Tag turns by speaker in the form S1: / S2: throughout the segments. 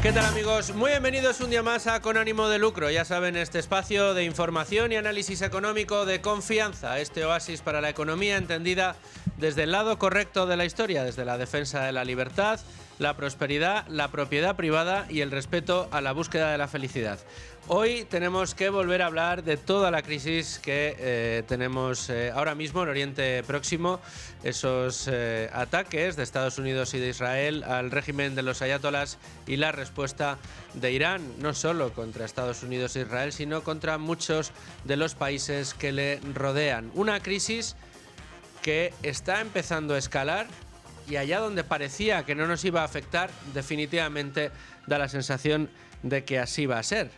S1: ¿Qué tal, amigos? Muy bienvenidos un día más a Con Ánimo de Lucro. Ya saben, este espacio de información y análisis económico de confianza, este oasis para la economía entendida desde el lado correcto de la historia, desde la defensa de la libertad, la prosperidad, la propiedad privada y el respeto a la búsqueda de la felicidad. Hoy tenemos que volver a hablar de toda la crisis que tenemos ahora mismo en Oriente Próximo, esos ataques de Estados Unidos y de Israel al régimen de los ayatolás y la respuesta de Irán, no solo contra Estados Unidos e Israel, sino contra muchos de los países que le rodean. Una crisis que está empezando a escalar y allá donde parecía que no nos iba a afectar, definitivamente da la sensación de que así va a ser.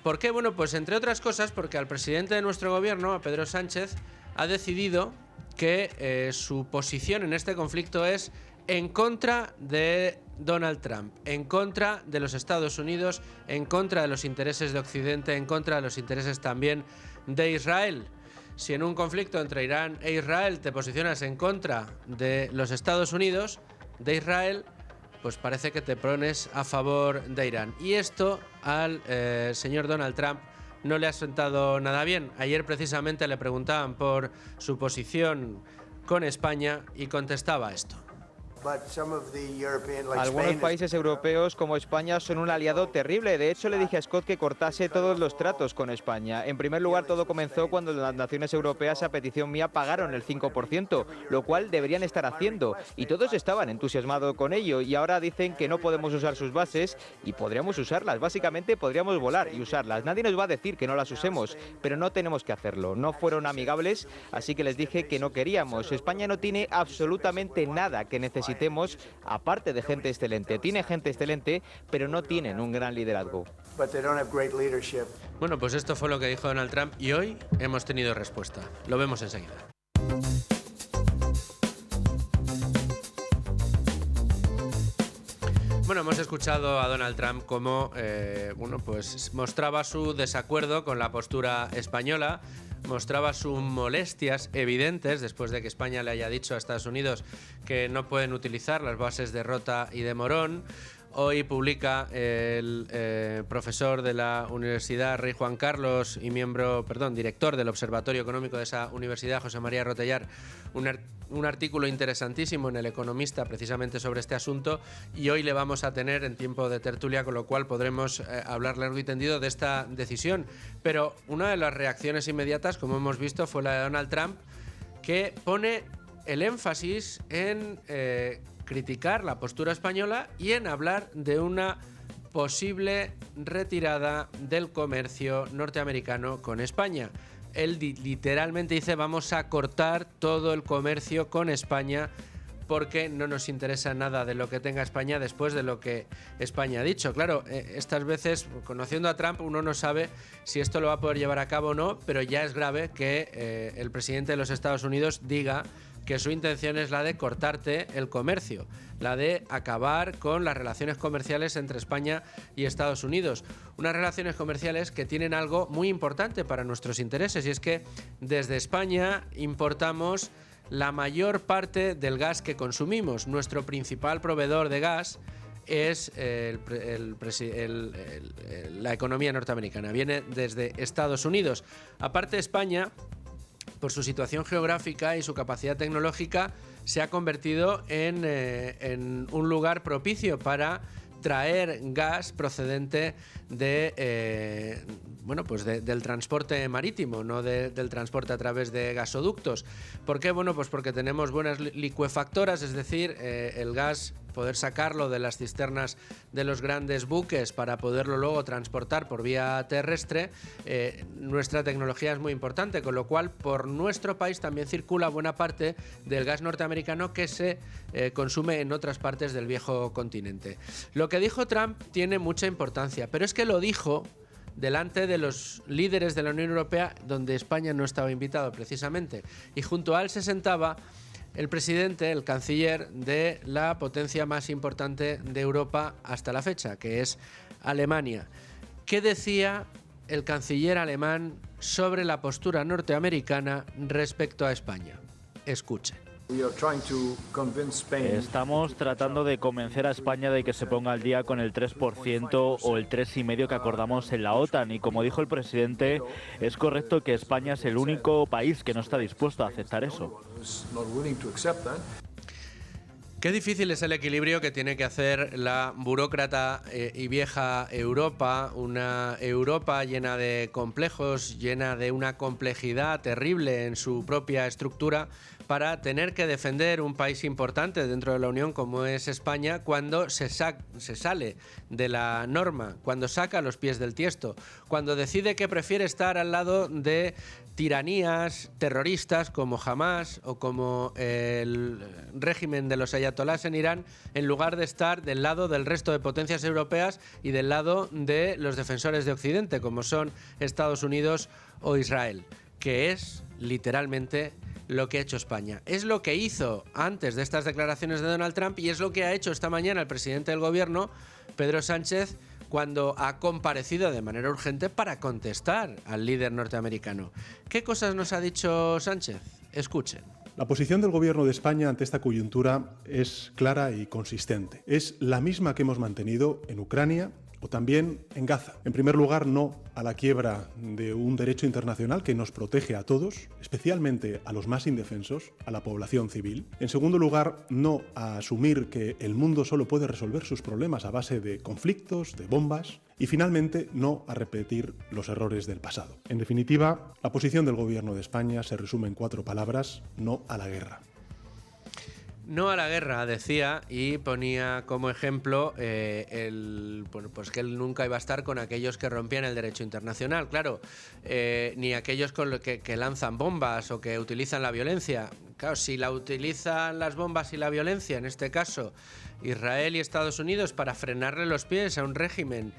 S1: ¿Por qué? Bueno, pues entre otras cosas porque al presidente de nuestro gobierno, a Pedro Sánchez, ha decidido que su posición en este conflicto es en contra de Donald Trump, en contra de los Estados Unidos, en contra de los intereses de Occidente, en contra de los intereses también de Israel. Si en un conflicto entre Irán e Israel te posicionas en contra de los Estados Unidos, de Israel, pues parece que te pones a favor de Irán. Y esto al señor Donald Trump no le ha sentado nada bien. Ayer precisamente le preguntaban por su posición con España y contestaba esto.
S2: Algunos países europeos como España son un aliado terrible. De hecho, le dije a Scott que cortase todos los tratos con España. En primer lugar, todo comenzó cuando las naciones europeas, a petición mía, pagaron el 5%, lo cual deberían estar haciendo. Y todos estaban entusiasmados con ello. Y ahora dicen que no podemos usar sus bases y podríamos usarlas. Básicamente podríamos volar y usarlas. Nadie nos va a decir que no las usemos, pero no tenemos que hacerlo. No fueron amigables, así que les dije que no queríamos. España no tiene absolutamente nada que necesitemos, aparte de gente excelente. Tiene gente excelente, pero no tienen un gran liderazgo.
S1: Bueno, pues esto fue lo que dijo Donald Trump y hoy hemos tenido respuesta. Lo vemos enseguida. Bueno, hemos escuchado a Donald Trump como pues mostraba su desacuerdo con la postura española, mostraba sus molestias evidentes después de que España le haya dicho a Estados Unidos que no pueden utilizar las bases de Rota y de Morón. Hoy publica el profesor de la Universidad Rey Juan Carlos y director del Observatorio Económico de esa universidad, José María Rotellar, un artículo interesantísimo en El Economista precisamente sobre este asunto, y hoy le vamos a tener en tiempo de tertulia, con lo cual podremos hablar largo y tendido de esta decisión. Pero una de las reacciones inmediatas, como hemos visto, fue la de Donald Trump, que pone el énfasis en criticar la postura española y en hablar de una posible retirada del comercio norteamericano con España. Él literalmente dice: vamos a cortar todo el comercio con España porque no nos interesa nada de lo que tenga España después de lo que España ha dicho. Claro, estas veces, conociendo a Trump, uno no sabe si esto lo va a poder llevar a cabo o no, pero ya es grave que el presidente de los Estados Unidos diga que su intención es la de cortarte el comercio, la de acabar con las relaciones comerciales entre España y Estados Unidos. Unas relaciones comerciales que tienen algo muy importante para nuestros intereses, y es que desde España importamos la mayor parte del gas que consumimos. Nuestro principal proveedor de gas es la economía norteamericana, viene desde Estados Unidos. Aparte, España, por su situación geográfica y su capacidad tecnológica, se ha convertido en un lugar propicio para traer gas procedente del transporte marítimo, no del transporte a través de gasoductos. ¿Por qué? Bueno, pues porque tenemos buenas licuefactoras, es decir, el gas, poder sacarlo de las cisternas de los grandes buques para poderlo luego transportar por vía terrestre. Nuestra tecnología es muy importante, con lo cual por nuestro país también circula buena parte del gas norteamericano que se consume en otras partes del viejo continente. Lo que dijo Trump tiene mucha importancia, pero es que lo dijo delante de los líderes de la Unión Europea, donde España no estaba invitado precisamente, y junto a él se sentaba el presidente, el canciller de la potencia más importante de Europa hasta la fecha, que es Alemania. ¿Qué decía el canciller alemán sobre la postura norteamericana respecto a España? Escuchen.
S3: Estamos tratando de convencer a España de que se ponga al día con el 3% o el 3,5% que acordamos en la OTAN. Y como dijo el presidente, es correcto que España es el único país que no está dispuesto a aceptar eso.
S1: Qué difícil es el equilibrio que tiene que hacer la burócrata y vieja Europa, una Europa llena de complejos, llena de una complejidad terrible en su propia estructura, para tener que defender un país importante dentro de la Unión como es España cuando se sale de la norma, cuando saca los pies del tiesto, cuando decide que prefiere estar al lado de tiranías terroristas como Hamás o como el régimen de los ayatolás en Irán, en lugar de estar del lado del resto de potencias europeas y del lado de los defensores de Occidente, como son Estados Unidos o Israel, que es literalmente lo que ha hecho España. Es lo que hizo antes de estas declaraciones de Donald Trump y es lo que ha hecho esta mañana el presidente del gobierno, Pedro Sánchez, cuando ha comparecido de manera urgente para contestar al líder norteamericano. ¿Qué cosas nos ha dicho Sánchez? Escuchen.
S4: La posición del Gobierno de España ante esta coyuntura es clara y consistente. Es la misma que hemos mantenido en Ucrania o también en Gaza. En primer lugar, no a la quiebra de un derecho internacional que nos protege a todos, especialmente a los más indefensos, a la población civil. En segundo lugar, no a asumir que el mundo solo puede resolver sus problemas a base de conflictos, de bombas. Y finalmente, no a repetir los errores del pasado. En definitiva, la posición del Gobierno de España se resume en 4 palabras: no a la guerra.
S1: No a la guerra, decía, y ponía como ejemplo pues que él nunca iba a estar con aquellos que rompían el derecho internacional, claro, ni aquellos con los que lanzan bombas o que utilizan la violencia. Claro, si la utilizan las bombas y la violencia, en este caso Israel y Estados Unidos, para frenarle los pies a un régimen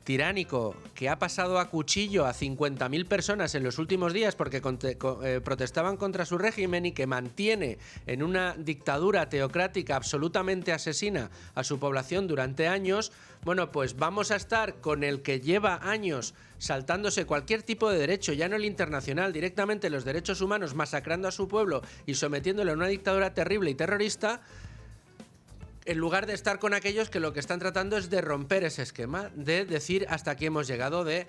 S1: tiránico que ha pasado a cuchillo a 50.000 personas en los últimos días porque protestaban contra su régimen y que mantiene en una dictadura teocrática absolutamente asesina a su población durante años, bueno, pues vamos a estar con el que lleva años saltándose cualquier tipo de derecho, ya no el internacional, directamente los derechos humanos, masacrando a su pueblo y sometiéndolo a una dictadura terrible y terrorista, en lugar de estar con aquellos que lo que están tratando es de romper ese esquema, de decir hasta aquí hemos llegado, de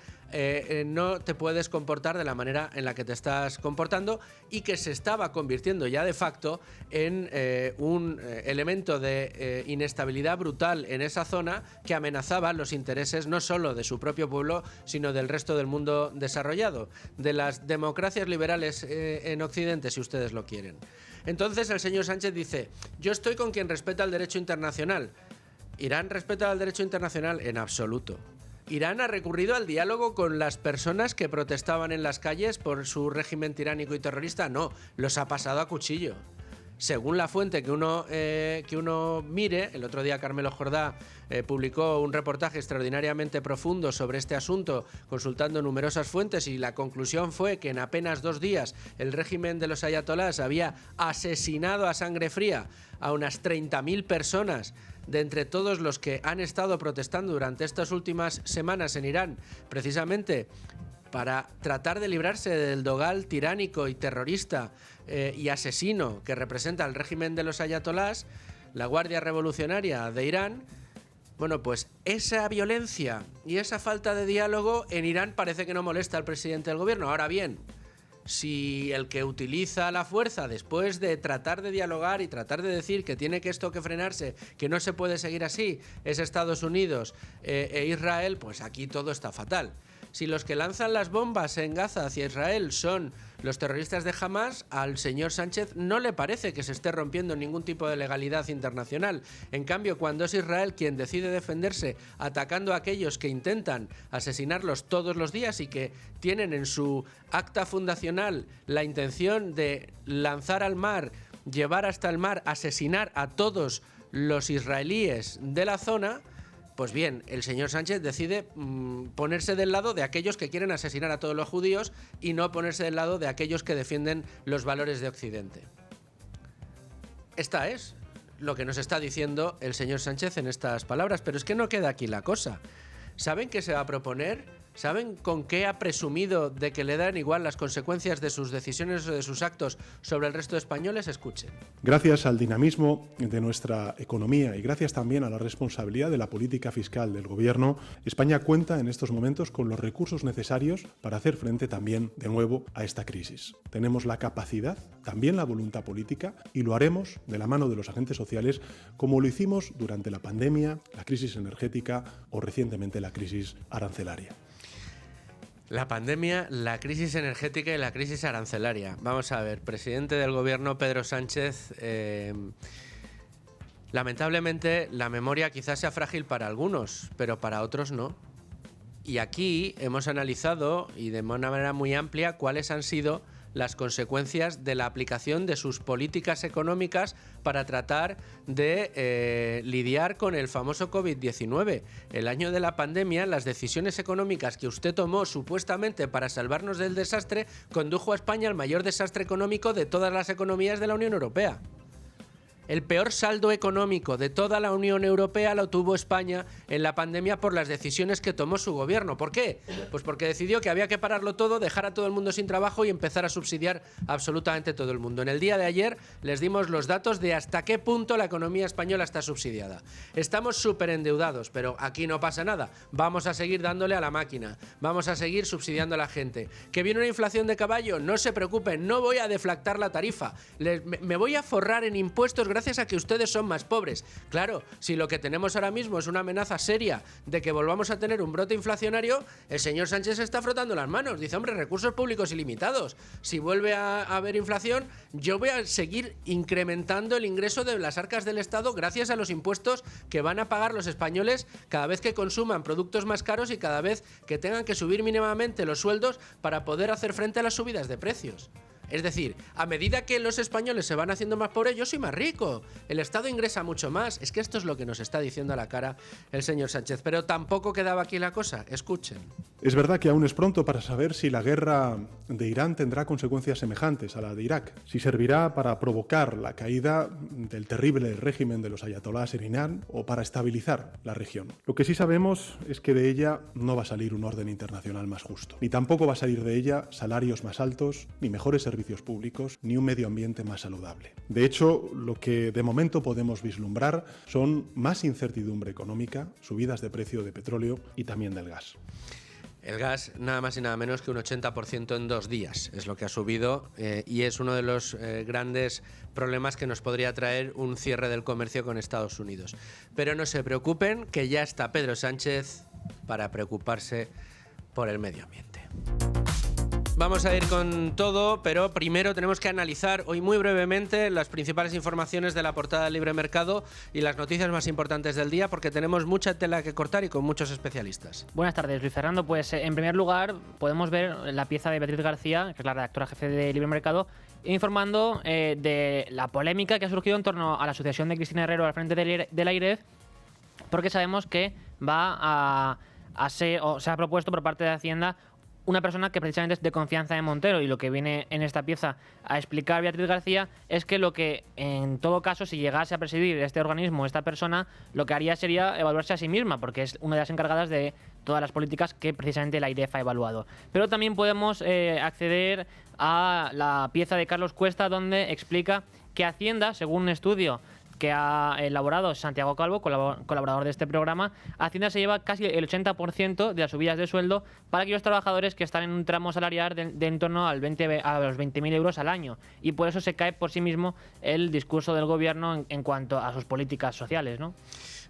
S1: no te puedes comportar de la manera en la que te estás comportando, y que se estaba convirtiendo ya de facto en un elemento de inestabilidad brutal en esa zona que amenazaba los intereses no solo de su propio pueblo, sino del resto del mundo desarrollado, de las democracias liberales en Occidente, si ustedes lo quieren. Entonces el señor Sánchez dice: yo estoy con quien respeta el derecho internacional. ¿Irán respeta el derecho internacional? En absoluto. ¿Irán ha recurrido al diálogo con las personas que protestaban en las calles por su régimen tiránico y terrorista? No, los ha pasado a cuchillo. Según la fuente que uno mire, el otro día Carmelo Jordá publicó un reportaje extraordinariamente profundo sobre este asunto, consultando numerosas fuentes, y la conclusión fue que en apenas 2 días el régimen de los ayatolás había asesinado a sangre fría a unas 30.000 personas, de entre todos los que han estado protestando durante estas últimas semanas en Irán, precisamente para tratar de librarse del dogal tiránico y terrorista y asesino que representa el régimen de los ayatolás, la Guardia Revolucionaria de Irán. Bueno, pues esa violencia y esa falta de diálogo en Irán parece que no molesta al presidente del gobierno. Ahora bien, si el que utiliza la fuerza después de tratar de dialogar y tratar de decir que tiene que esto que frenarse, que no se puede seguir así, es Estados Unidos e Israel, pues aquí todo está fatal. Si los que lanzan las bombas en Gaza hacia Israel son los terroristas de Hamás, al señor Sánchez no le parece que se esté rompiendo ningún tipo de legalidad internacional. En cambio, cuando es Israel quien decide defenderse atacando a aquellos que intentan asesinarlos todos los días y que tienen en su acta fundacional la intención de lanzar al mar, llevar hasta el mar, asesinar a todos los israelíes de la zona, pues bien, el señor Sánchez decide ponerse del lado de aquellos que quieren asesinar a todos los judíos y no ponerse del lado de aquellos que defienden los valores de Occidente. Esta es lo que nos está diciendo el señor Sánchez en estas palabras, pero es que no queda aquí la cosa. ¿Saben qué se va a proponer ¿Saben con qué ha presumido de que le dan igual las consecuencias de sus decisiones o de sus actos sobre el resto de españoles? Escuchen.
S4: Gracias al dinamismo de nuestra economía y gracias también a la responsabilidad de la política fiscal del Gobierno, España cuenta en estos momentos con los recursos necesarios para hacer frente también de nuevo a esta crisis. Tenemos la capacidad, también la voluntad política, y lo haremos de la mano de los agentes sociales como lo hicimos durante la pandemia, la crisis energética o recientemente la crisis arancelaria.
S1: La pandemia, la crisis energética y la crisis arancelaria. Vamos a ver, presidente del Gobierno Pedro Sánchez, lamentablemente la memoria quizás sea frágil para algunos, pero para otros no. Y aquí hemos analizado, y de una manera muy amplia, cuáles han sido las consecuencias de la aplicación de sus políticas económicas para tratar de lidiar con el famoso COVID-19. El año de la pandemia, las decisiones económicas que usted tomó supuestamente para salvarnos del desastre condujo a España al mayor desastre económico de todas las economías de la Unión Europea. El peor saldo económico de toda la Unión Europea lo tuvo España en la pandemia por las decisiones que tomó su gobierno. ¿Por qué? Pues porque decidió que había que pararlo todo, dejar a todo el mundo sin trabajo y empezar a subsidiar absolutamente todo el mundo. En el día de ayer les dimos los datos de hasta qué punto la economía española está subsidiada. Estamos súper endeudados, pero aquí no pasa nada. Vamos a seguir dándole a la máquina. Vamos a seguir subsidiando a la gente. ¿Que viene una inflación de caballo? No se preocupen, no voy a deflactar la tarifa. Me voy a forrar en impuestos gracias a que ustedes son más pobres. Claro, si lo que tenemos ahora mismo es una amenaza seria de que volvamos a tener un brote inflacionario, el señor Sánchez se está frotando las manos. Dice, hombre, recursos públicos ilimitados. Si vuelve a haber inflación, yo voy a seguir incrementando el ingreso de las arcas del Estado gracias a los impuestos que van a pagar los españoles cada vez que consuman productos más caros y cada vez que tengan que subir mínimamente los sueldos para poder hacer frente a las subidas de precios. Es decir, a medida que los españoles se van haciendo más pobres, yo soy más rico. El Estado ingresa mucho más. Es que esto es lo que nos está diciendo a la cara el señor Sánchez. Pero tampoco quedaba aquí la cosa. Escuchen.
S4: Es verdad que aún es pronto para saber si la guerra de Irán tendrá consecuencias semejantes a la de Irak, si servirá para provocar la caída del terrible régimen de los ayatolás en Irán o para estabilizar la región. Lo que sí sabemos es que de ella no va a salir un orden internacional más justo, ni tampoco va a salir de ella salarios más altos, ni mejores servicios públicos, ni un medio ambiente más saludable. De hecho, lo que de momento podemos vislumbrar son más incertidumbre económica, subidas de precio de petróleo y también del gas.
S1: El gas, nada más y nada menos que un 80% en 2 días, es lo que ha subido y es uno de los grandes problemas que nos podría traer un cierre del comercio con Estados Unidos. Pero no se preocupen, que ya está Pedro Sánchez para preocuparse por el medio ambiente. Vamos a ir con todo, pero primero tenemos que analizar hoy muy brevemente las principales informaciones de la portada del Libre Mercado y las noticias más importantes del día, porque tenemos mucha tela que cortar y con muchos especialistas.
S5: Buenas tardes, Luis Fernando. Pues en primer lugar podemos ver la pieza de Beatriz García, que es la redactora jefe de Libre Mercado, informando de la polémica que ha surgido en torno a la sucesión de Cristina Herrero al frente de la AIREF, porque sabemos que va a ser, o se ha propuesto por parte de Hacienda, una persona que precisamente es de confianza de Montero, y lo que viene en esta pieza a explicar Beatriz García es que lo que, en todo caso, si llegase a presidir este organismo, esta persona, lo que haría sería evaluarse a sí misma, porque es una de las encargadas de todas las políticas que precisamente la AIREF ha evaluado. Pero también podemos acceder a la pieza de Carlos Cuesta, donde explica que Hacienda, según un estudio que ha elaborado Santiago Calvo, colaborador de este programa, Hacienda se lleva casi el 80% de las subidas de sueldo para aquellos trabajadores que están en un tramo salarial de en torno a los 20.000 euros al año, y por eso se cae por sí mismo el discurso del gobierno en cuanto a sus políticas sociales, ¿no?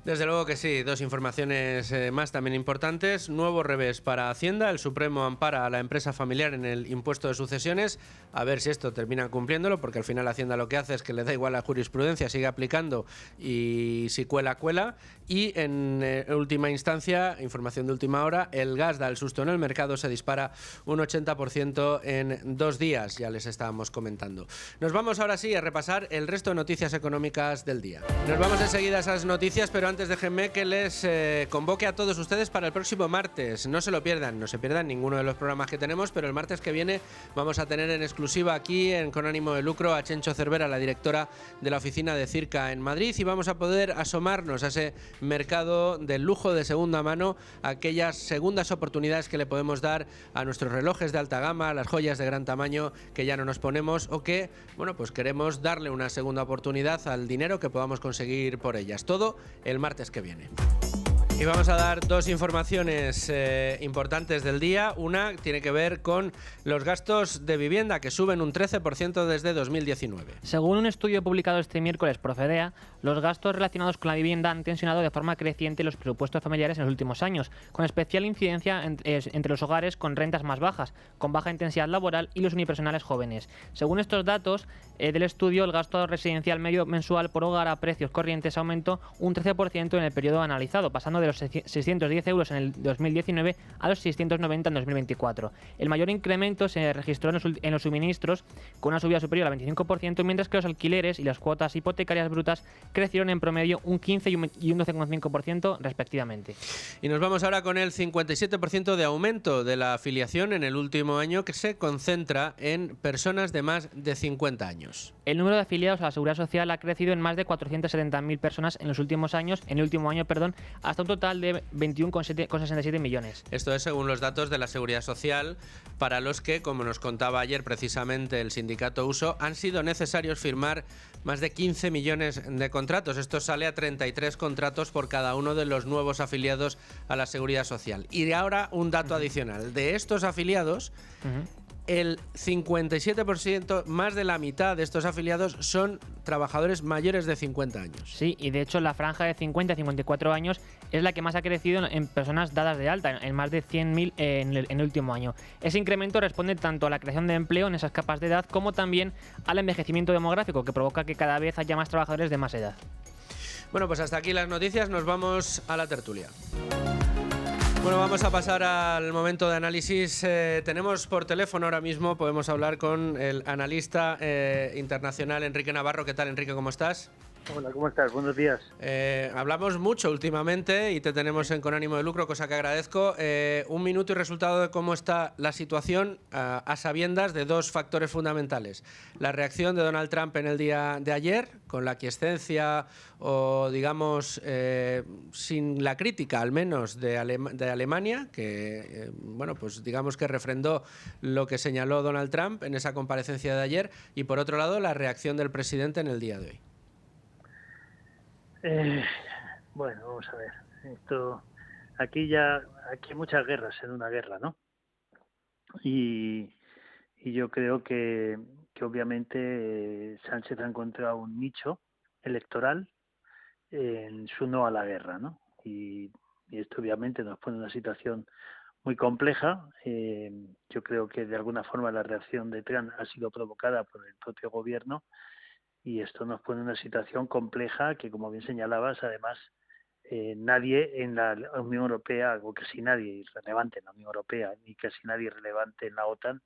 S1: Desde luego que sí. 2 informaciones más también importantes. Nuevo revés para Hacienda. El Supremo ampara a la empresa familiar en el impuesto de sucesiones. A ver si esto termina cumpliéndolo, porque al final Hacienda lo que hace es que le da igual la jurisprudencia, sigue aplicando, y si cuela, cuela. Y en última instancia, información de última hora, el gas da el susto en el mercado, se dispara un 80% en 2 días, ya les estábamos comentando. Nos vamos ahora sí a repasar el resto de noticias económicas del día. Nos vamos enseguida a esas noticias, pero antes déjenme que les convoque a todos ustedes para el próximo martes. No se lo pierdan, no se pierdan ninguno de los programas que tenemos, pero el martes que viene vamos a tener en exclusiva aquí en Con Ánimo de Lucro a Chencho Cervera, la directora de la oficina de Circa en Madrid, y vamos a poder asomarnos a ese mercado del lujo de segunda mano, aquellas segundas oportunidades que le podemos dar a nuestros relojes de alta gama, a las joyas de gran tamaño que ya no nos ponemos o que, bueno, pues queremos darle una segunda oportunidad al dinero que podamos conseguir por ellas. Todo el martes que viene. Y vamos a dar dos informaciones importantes del día. Una tiene que ver con los gastos de vivienda, que suben un 13% desde 2019.
S5: Según un estudio publicado este miércoles por Fedea, los gastos relacionados con la vivienda han tensionado de forma creciente los presupuestos familiares en los últimos años, con especial incidencia entre los hogares con rentas más bajas, con baja intensidad laboral y los unipersonales jóvenes. Según estos datos del estudio, el gasto residencial medio mensual por hogar a precios corrientes aumentó un 13% en el periodo analizado, pasando de los 610 euros en el 2019 a los 690 en 2024. El mayor incremento se registró en los suministros, con una subida superior al 25%, mientras que los alquileres y las cuotas hipotecarias brutas crecieron en promedio un 15 y un 12,5% respectivamente.
S1: Y nos vamos ahora con el 57% de aumento de la afiliación en el último año, que se concentra en personas de más de 50 años.
S5: El número de afiliados a la Seguridad Social ha crecido en más de 470.000 personas en el último año, hasta un total de 21,67 millones.
S1: Esto es según los datos de la Seguridad Social, para los que, como nos contaba ayer precisamente el sindicato USO, han sido necesarios firmar más de 15 millones de contratos. Esto sale a 33 contratos por cada uno de los nuevos afiliados a la Seguridad Social. Y ahora un dato adicional. De estos afiliados, el 57%, más de la mitad de estos afiliados, son trabajadores mayores de 50 años.
S5: Sí, y de hecho la franja de 50 a 54 años es la que más ha crecido en personas dadas de alta, en más de 100.000 en el último año. Ese incremento responde tanto a la creación de empleo en esas capas de edad como también al envejecimiento demográfico, que provoca que cada vez haya más trabajadores de más edad.
S1: Bueno, pues hasta aquí las noticias, nos vamos a la tertulia. Bueno, vamos a pasar al momento de análisis. Tenemos por teléfono ahora mismo, podemos hablar con el analista internacional Enrique Navarro. ¿Qué tal, Enrique? ¿Cómo estás?
S6: Hola, ¿cómo estás? Buenos días.
S1: Hablamos mucho últimamente y te tenemos en Con Ánimo de Lucro, cosa que agradezco. Un minuto y resultado de cómo está la situación a sabiendas de dos factores fundamentales. La reacción de Donald Trump en el día de ayer, con la aquiescencia o, digamos, sin la crítica, al menos, de Alemania, que, bueno, pues digamos que refrendó lo que señaló Donald Trump en esa comparecencia de ayer. Y, por otro lado, la reacción del presidente en el día de hoy.
S6: Bueno, vamos a ver. Aquí hay muchas guerras en una guerra, ¿no? Y yo creo que obviamente Sánchez ha encontrado un nicho electoral en su no a la guerra, ¿no? Y esto obviamente nos pone en una situación muy compleja. Yo creo que de alguna forma la reacción de Trump ha sido provocada por el propio gobierno. Y esto nos pone en una situación compleja que, como bien señalabas, además nadie en la Unión Europea, o casi nadie relevante en la Unión Europea, ni casi nadie relevante en la OTAN,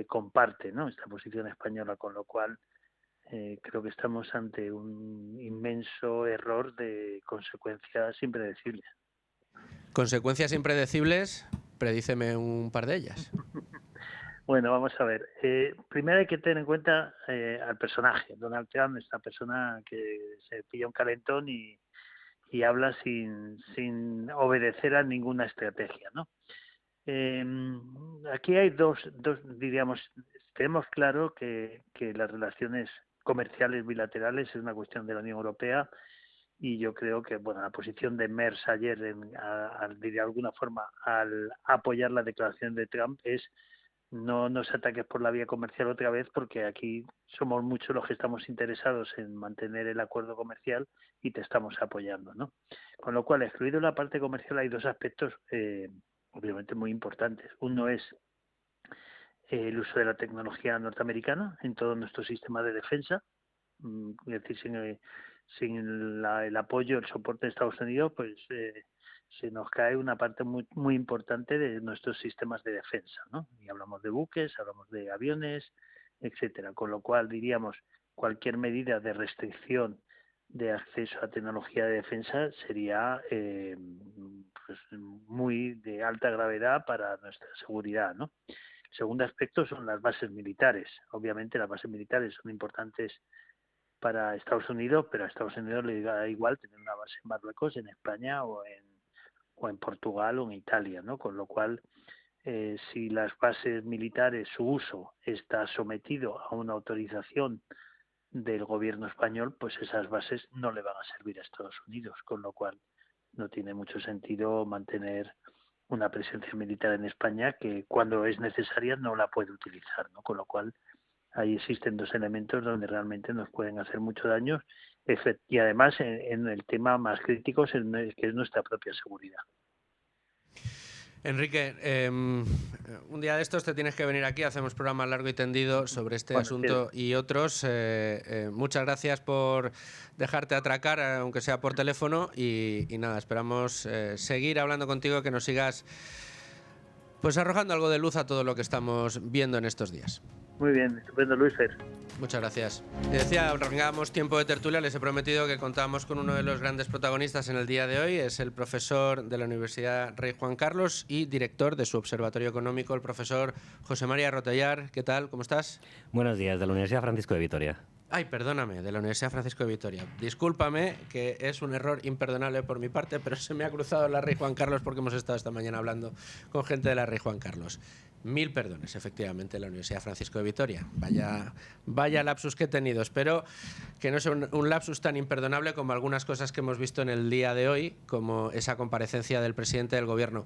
S6: comparte, ¿no?, esta posición española, con lo cual creo que estamos ante un inmenso error de consecuencias impredecibles.
S1: Consecuencias impredecibles, predíceme un par de ellas.
S6: Bueno, vamos a ver. Primero hay que tener en cuenta al personaje. Donald Trump es una persona que se pilla un calentón y habla sin obedecer a ninguna estrategia, ¿no? Aquí hay dos, diríamos, tenemos claro que las relaciones comerciales bilaterales es una cuestión de la Unión Europea, y yo creo que, bueno, la posición de Merz ayer, de alguna forma, al apoyar la declaración de Trump es: no nos ataques por la vía comercial otra vez, porque aquí somos muchos los que estamos interesados en mantener el acuerdo comercial y te estamos apoyando, ¿no? Con lo cual, excluido la parte comercial, hay dos aspectos obviamente muy importantes. Uno es el uso de la tecnología norteamericana en todo nuestro sistema de defensa. Es decir, sin el apoyo, el soporte de Estados Unidos, pues se nos cae una parte muy, muy importante de nuestros sistemas de defensa, ¿no? Y hablamos de buques, hablamos de aviones, etcétera. Con lo cual, diríamos, cualquier medida de restricción de acceso a tecnología de defensa sería pues muy de alta gravedad para nuestra seguridad, ¿no? El segundo aspecto son las bases militares. Obviamente las bases militares son importantes para Estados Unidos, pero a Estados Unidos le da igual tener una base en Marruecos, en España o en Portugal o en Italia, ¿no? Con lo cual, si las bases militares, su uso está sometido a una autorización del gobierno español, pues esas bases no le van a servir a Estados Unidos, con lo cual no tiene mucho sentido mantener una presencia militar en España que cuando es necesaria no la puede utilizar, ¿no? Con lo cual ahí existen dos elementos donde realmente nos pueden hacer mucho daño y además en el tema más crítico que es nuestra propia seguridad.
S1: Enrique, un día de estos te tienes que venir aquí, hacemos programa largo y tendido sobre este asunto y otros. Muchas gracias por dejarte atracar, aunque sea por teléfono, y nada, esperamos seguir hablando contigo, que nos sigas pues arrojando algo de luz a todo lo que estamos viendo en estos días.
S6: Muy bien, estupendo, Luis Fer.
S1: Muchas gracias. Te decía, arrancábamos tiempo de tertulia, les he prometido que contábamos con uno de los grandes protagonistas en el día de hoy, es el profesor de la Universidad Rey Juan Carlos y director de su Observatorio Económico, el profesor José María Rotellar. ¿Qué tal? ¿Cómo estás?
S7: Buenos días, de la Universidad Francisco de Vitoria.
S1: Ay, perdóname, de la Universidad Francisco de Vitoria. Discúlpame, que es un error imperdonable por mi parte, pero se me ha cruzado la Rey Juan Carlos porque hemos estado esta mañana hablando con gente de la Rey Juan Carlos. Mil perdones, efectivamente, la Universidad Francisco de Vitoria. Vaya lapsus que he tenido. Espero que no sea un lapsus tan imperdonable como algunas cosas que hemos visto en el día de hoy, como esa comparecencia del presidente del Gobierno.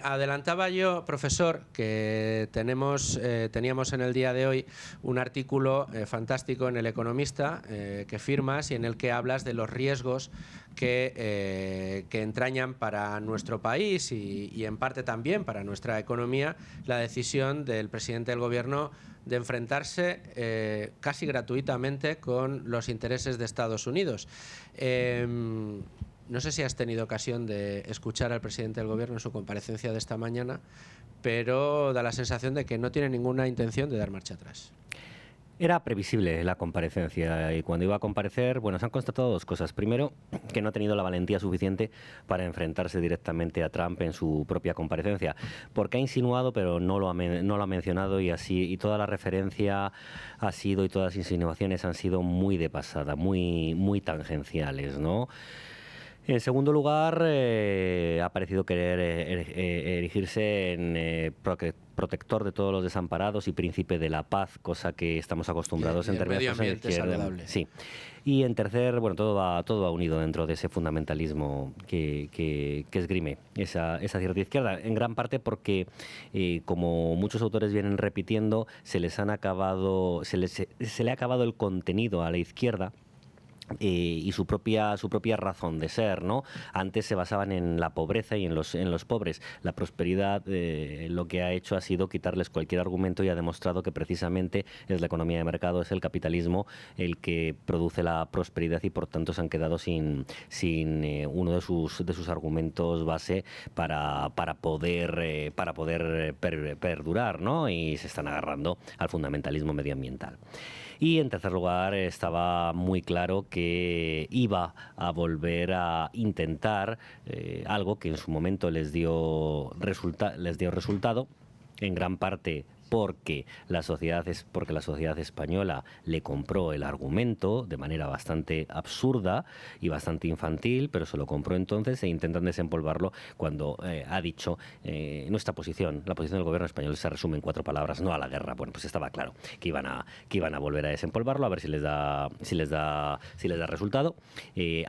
S1: Adelantaba yo, profesor, que teníamos en el día de hoy un artículo fantástico en El Economista que firmas y en el que hablas de los riesgos que entrañan para nuestro país y en parte también para nuestra economía la decisión del presidente del Gobierno de enfrentarse casi gratuitamente con los intereses de Estados Unidos. No sé si has tenido ocasión de escuchar al presidente del Gobierno en su comparecencia de esta mañana, pero da la sensación de que no tiene ninguna intención de dar marcha atrás.
S7: Era previsible la comparecencia y cuando iba a comparecer, bueno, se han constatado dos cosas. Primero, que no ha tenido la valentía suficiente para enfrentarse directamente a Trump en su propia comparecencia, porque ha insinuado, pero no lo ha mencionado y toda la referencia ha sido y todas las insinuaciones han sido muy de pasada, muy tangenciales, ¿no? En segundo lugar, ha parecido querer erigirse en protector de todos los desamparados y príncipe de la paz, cosa que estamos acostumbrados en determinados
S1: medio ambiente saludable.
S7: Sí. Y en tercer, bueno, todo va unido dentro de ese fundamentalismo que esgrime esa cierta izquierda, en gran parte porque, como muchos autores vienen repitiendo, se le ha acabado el contenido a la izquierda. Y su propia razón de ser, ¿no? Antes se basaban en la pobreza y en los pobres. La prosperidad lo que ha hecho ha sido quitarles cualquier argumento y ha demostrado que precisamente es la economía de mercado, es el capitalismo el que produce la prosperidad y por tanto se han quedado sin uno de sus argumentos base para poder perdurar, ¿no? Y se están agarrando al fundamentalismo medioambiental. Y en tercer lugar, estaba muy claro que iba a volver a intentar algo que en su momento les dio resultado, en gran parte porque la sociedad española le compró el argumento de manera bastante absurda y bastante infantil, pero se lo compró entonces e intentan desempolvarlo cuando ha dicho nuestra posición, la posición del gobierno español se resume en 4 palabras: no a la guerra. Bueno, pues estaba claro que iban a volver a desempolvarlo, a ver si les da resultado.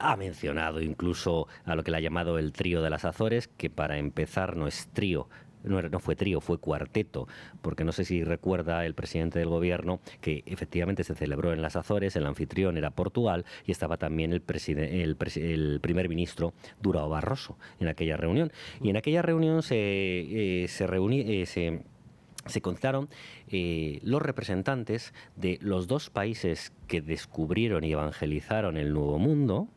S7: Ha mencionado incluso a lo que le ha llamado el trío de las Azores, que para empezar no es trío. No fue trío, fue cuarteto, porque no sé si recuerda el presidente del gobierno que efectivamente se celebró en las Azores, el anfitrión era Portugal y estaba también el primer ministro Durão Barroso en aquella reunión. Y en aquella reunión se contaron los representantes de los 2 países que descubrieron y evangelizaron el Nuevo Mundo,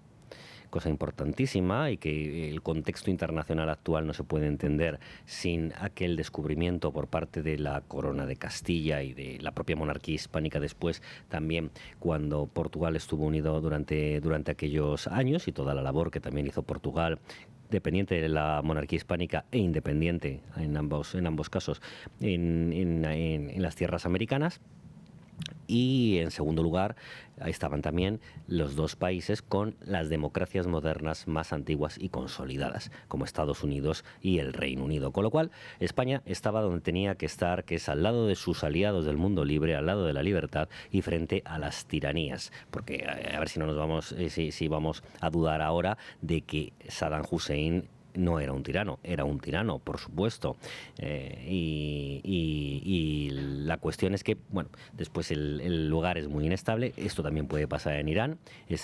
S7: cosa importantísima y que el contexto internacional actual no se puede entender sin aquel descubrimiento por parte de la Corona de Castilla y de la propia monarquía hispánica después, también cuando Portugal estuvo unido durante aquellos años, y toda la labor que también hizo Portugal, dependiente de la monarquía hispánica e independiente en ambos casos en las tierras americanas. Y en segundo lugar estaban también los dos países con las democracias modernas más antiguas y consolidadas, como Estados Unidos y el Reino Unido. Con lo cual, España estaba donde tenía que estar, que es al lado de sus aliados del mundo libre, al lado de la libertad y frente a las tiranías. Porque a ver si no nos vamos, si vamos a dudar ahora de que Saddam Hussein no era un tirano, por supuesto. Y la cuestión es que, bueno, después el lugar es muy inestable. Esto también puede pasar en Irán. Es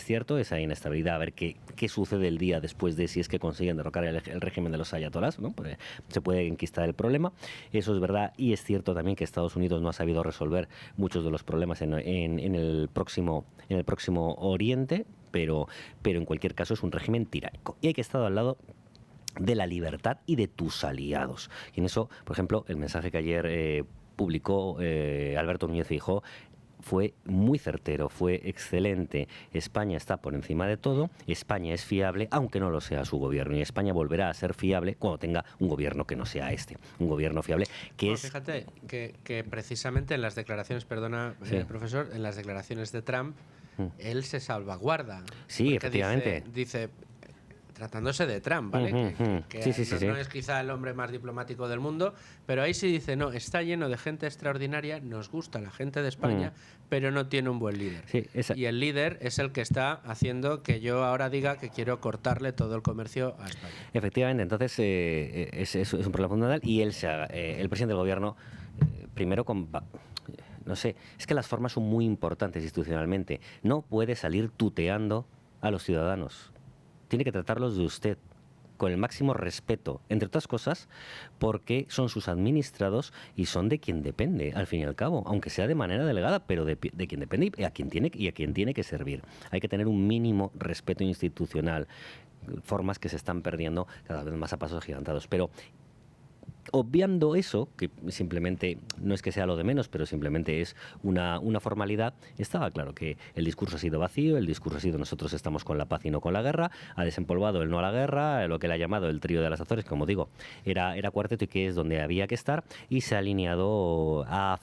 S7: cierto, esa inestabilidad, a ver qué sucede el día después de si es que consiguen derrocar el régimen de los ayatolás, ¿no? Porque se puede enquistar el problema. Eso es verdad, y es cierto también que Estados Unidos no ha sabido resolver muchos de los problemas en el próximo Oriente, pero en cualquier caso es un régimen tiránico. Y hay que estar al lado de la libertad y de tus aliados. Y en eso, por ejemplo, el mensaje que ayer publicó Alberto Núñez Feijóo fue muy certero, fue excelente. España está por encima de todo, España es fiable, aunque no lo sea su gobierno, y España volverá a ser fiable cuando tenga un gobierno que no sea un gobierno fiable, que es...
S1: Fíjate que precisamente en las declaraciones, perdona, profesor, en las declaraciones de Trump, él se salvaguarda.
S7: Sí, efectivamente.
S1: Dice tratándose de Trump, ¿vale? No es quizá el hombre más diplomático del mundo, pero ahí sí dice, no, está lleno de gente extraordinaria, nos gusta la gente de España, pero no tiene un buen líder.
S7: Sí,
S1: y el líder es el que está haciendo que yo ahora diga que quiero cortarle todo el comercio a España.
S7: Efectivamente, entonces es un problema fundamental, y el presidente del gobierno, primero no sé, es que las formas son muy importantes institucionalmente. No puede salir tuteando a los ciudadanos. Tiene que tratarlos de usted con el máximo respeto, entre otras cosas, porque son sus administrados y son de quien depende, al fin y al cabo, aunque sea de manera delegada, pero de quien depende y a quien tiene que servir. Hay que tener un mínimo respeto institucional, formas que se están perdiendo cada vez más a pasos agigantados. Pero obviando eso, que simplemente no es que sea lo de menos, pero simplemente es una formalidad, estaba claro que el discurso ha sido vacío, el discurso ha sido nosotros estamos con la paz y no con la guerra, ha desempolvado el no a la guerra, lo que él ha llamado el trío de las Azores, como digo, era cuarteto y que es donde había que estar, y se ha alineado, ha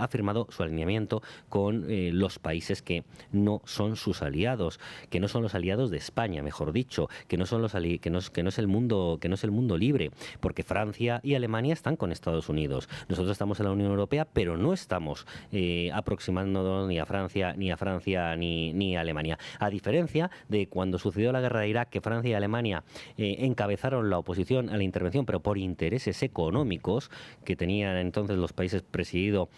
S7: firmado su alineamiento con los países que no son sus aliados, que no son los aliados de España, mejor dicho, que no es el mundo libre, porque Francia y Alemania están con Estados Unidos. Nosotros estamos en la Unión Europea, pero no estamos aproximándonos ni a Francia ni a Alemania. A diferencia de cuando sucedió la guerra de Irak, que Francia y Alemania encabezaron la oposición a la intervención, pero por intereses económicos que tenían entonces los países presidido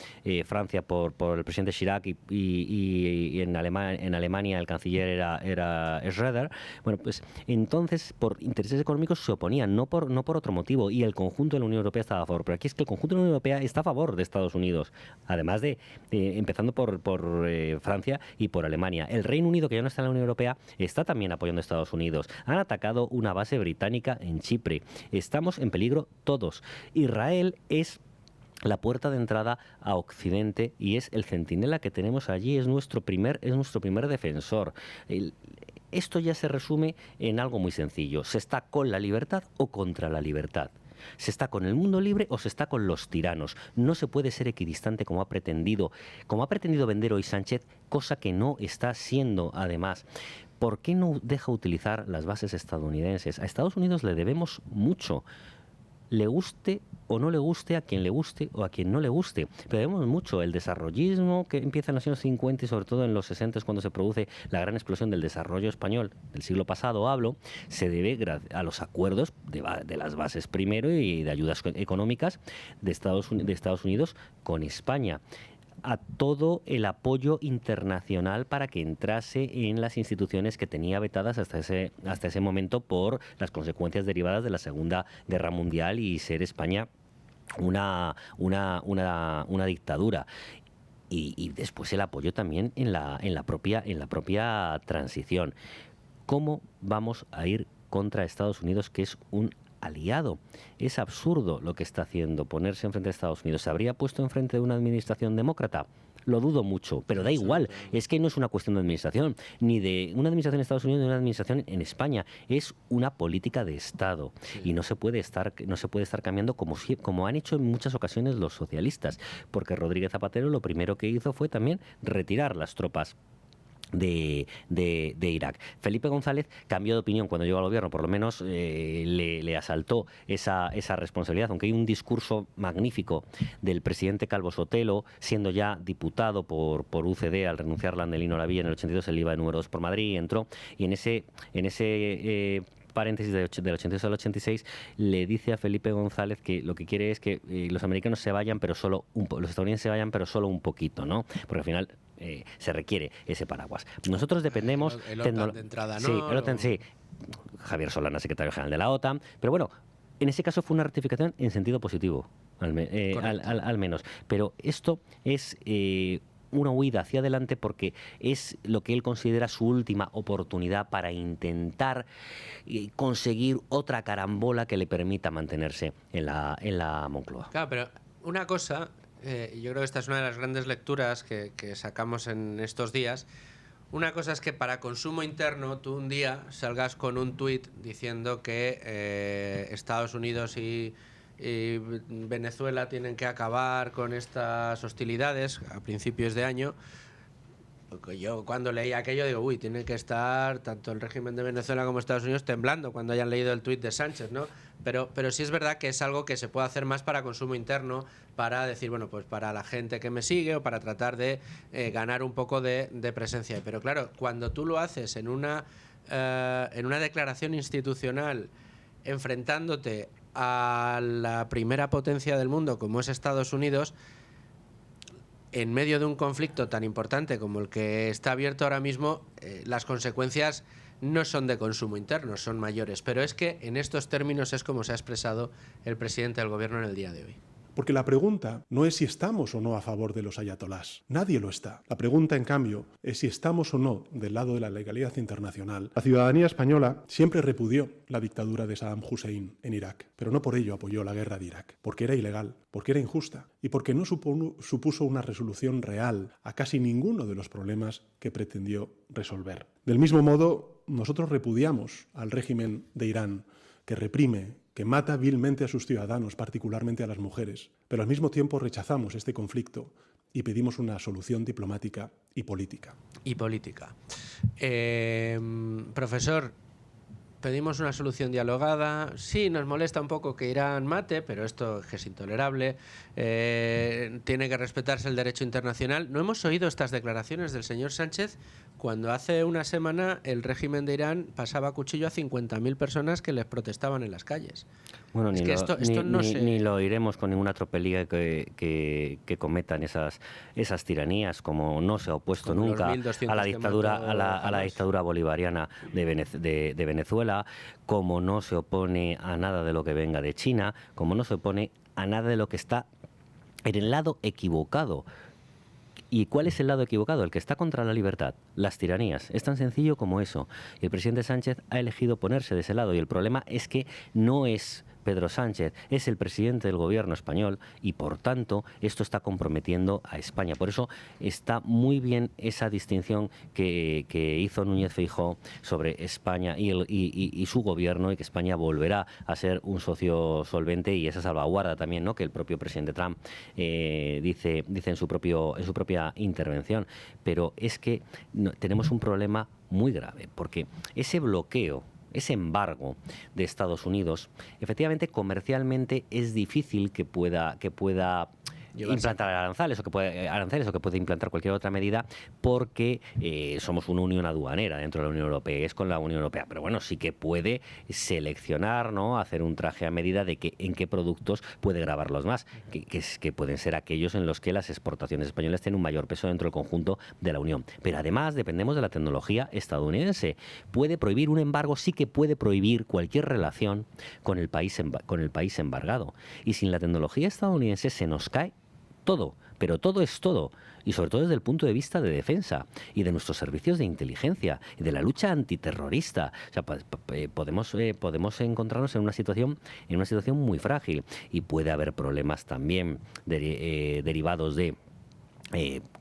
S7: Francia por el presidente Chirac y en Alemania el canciller era Schröder. Bueno, pues entonces por intereses económicos se oponían, no por otro motivo, y el conjunto de la Unión Europea estaba a favor. Pero aquí es que el conjunto de la Unión Europea está a favor de Estados Unidos, además de empezando por Francia y por Alemania. El Reino Unido, que ya no está en la Unión Europea, está también apoyando a Estados Unidos. Han atacado una base británica en Chipre. Estamos en peligro todos. Israel es la puerta de entrada a Occidente y es el centinela que tenemos allí, es nuestro primer defensor. Esto ya se resume en algo muy sencillo. ¿Se está con la libertad o contra la libertad? ¿Se está con el mundo libre o se está con los tiranos? No se puede ser equidistante como ha pretendido vender hoy Sánchez, cosa que no está siendo además. ¿Por qué no deja utilizar las bases estadounidenses? A Estados Unidos le debemos mucho. Le guste o no le guste, a quien le guste o a quien no le guste. Pero vemos mucho el desarrollismo que empieza en los años 50 y sobre todo en los 60, cuando se produce la gran explosión del desarrollo español del siglo pasado, se debe a los acuerdos de las bases primero y de ayudas económicas de Estados Unidos con España, a todo el apoyo internacional para que entrase en las instituciones que tenía vetadas hasta ese momento por las consecuencias derivadas de la Segunda Guerra Mundial y ser España una dictadura. Y después el apoyo también en la propia transición. ¿cómo vamos a ir contra Estados Unidos, que es un aliado? Es absurdo lo que está haciendo, ponerse enfrente de Estados Unidos. ¿Se habría puesto enfrente de una administración demócrata? Lo dudo mucho, pero da igual. Es que no es una cuestión de administración, ni de una administración en Estados Unidos ni de una administración en España. Es una política de Estado y no se puede estar cambiando como han hecho en muchas ocasiones los socialistas, porque Rodríguez Zapatero lo primero que hizo fue también retirar las tropas de Irak. Felipe González cambió de opinión cuando llegó al gobierno, por lo menos le asaltó esa responsabilidad, aunque hay un discurso magnífico del presidente Calvo Sotelo, siendo ya diputado por UCD al renunciar Landelino Lavilla en el 82, él iba de número 2 por Madrid y entró, y en ese paréntesis del 82 al 86 le dice a Felipe González que lo que quiere es que los americanos se vayan, pero solo los estadounidenses se vayan, pero solo un poquito, ¿no? Porque al final se requiere ese paraguas. Nosotros dependemos...
S1: El OTAN de entrada, ¿no?
S7: Sí, el OTAN, sí. Javier Solana, secretario general de la OTAN. Pero bueno, en ese caso fue una ratificación en sentido positivo, al menos. Pero esto es... una huida hacia adelante porque es lo que él considera su última oportunidad para intentar conseguir otra carambola que le permita mantenerse en la Moncloa.
S1: Claro, pero una cosa, yo creo que esta es una de las grandes lecturas que sacamos en estos días. Una cosa es que para consumo interno tú un día salgas con un tuit diciendo que Estados Unidos y Venezuela tienen que acabar con estas hostilidades a principios de año. Yo cuando leí aquello digo, uy, tiene que estar tanto el régimen de Venezuela como Estados Unidos temblando cuando hayan leído el tuit de Sánchez, ¿no? Pero sí es verdad que es algo que se puede hacer más para consumo interno, para decir, bueno, pues para la gente que me sigue o para tratar de ganar un poco de presencia. Pero claro, cuando tú lo haces en una declaración institucional enfrentándote a la primera potencia del mundo como es Estados Unidos, en medio de un conflicto tan importante como el que está abierto ahora mismo, las consecuencias no son de consumo interno, son mayores. Pero es que en estos términos es como se ha expresado el presidente del gobierno en el día de hoy.
S4: Porque la pregunta no es si estamos o no a favor de los ayatolás. Nadie lo está. La pregunta, en cambio, es si estamos o no del lado de la legalidad internacional. La ciudadanía española siempre repudió la dictadura de Saddam Hussein en Irak, pero no por ello apoyó la guerra de Irak, porque era ilegal, porque era injusta y porque no supuso una resolución real a casi ninguno de los problemas que pretendió resolver. Del mismo modo, nosotros repudiamos al régimen de Irán, que reprime, que mata vilmente a sus ciudadanos, particularmente a las mujeres, pero al mismo tiempo rechazamos este conflicto y pedimos una solución diplomática y política.
S1: Profesor, pedimos una solución dialogada. Sí, nos molesta un poco que Irán mate, pero esto es intolerable. Tiene que respetarse el derecho internacional. ¿No hemos oído estas declaraciones del señor Sánchez cuando hace una semana el régimen de Irán pasaba cuchillo a 50.000 personas que les protestaban en las calles?
S7: Bueno,
S1: es que esto no
S7: ni lo oiremos con ninguna tropelía que cometan esas tiranías, como no se ha opuesto como nunca a la dictadura bolivariana de Venezuela, como no se opone a nada de lo que venga de China, como no se opone a nada de lo que está en el lado equivocado. ¿Y cuál es el lado equivocado? El que está contra la libertad, las tiranías. Es tan sencillo como eso. Y el presidente Sánchez ha elegido ponerse de ese lado. Y el problema es que no es Pedro Sánchez, es el presidente del gobierno español y, por tanto, esto está comprometiendo a España. Por eso está muy bien esa distinción que hizo Núñez Feijóo sobre España y su gobierno, y que España volverá a ser un socio solvente, y esa salvaguarda también, ¿no?, que el propio presidente Trump dice en su propia intervención. Pero es que tenemos un problema muy grave, porque ese bloqueo, ese embargo de Estados Unidos, efectivamente, comercialmente es difícil que pueda implantar aranceles o que puede implantar cualquier otra medida, porque somos una unión aduanera dentro de la Unión Europea, es con la Unión Europea, pero bueno, sí que puede seleccionar, ¿no?, hacer un traje a medida de en qué productos puede gravarlos más, que pueden ser aquellos en los que las exportaciones españolas tienen un mayor peso dentro del conjunto de la Unión. Pero además dependemos de la tecnología estadounidense. Puede prohibir un embargo, sí que puede prohibir cualquier relación con el país embargado. Y sin la tecnología estadounidense se nos cae todo, pero todo es todo. Y sobre todo desde el punto de vista de defensa y de nuestros servicios de inteligencia y de la lucha antiterrorista. O sea, podemos encontrarnos en una situación muy frágil, y puede haber problemas también derivados de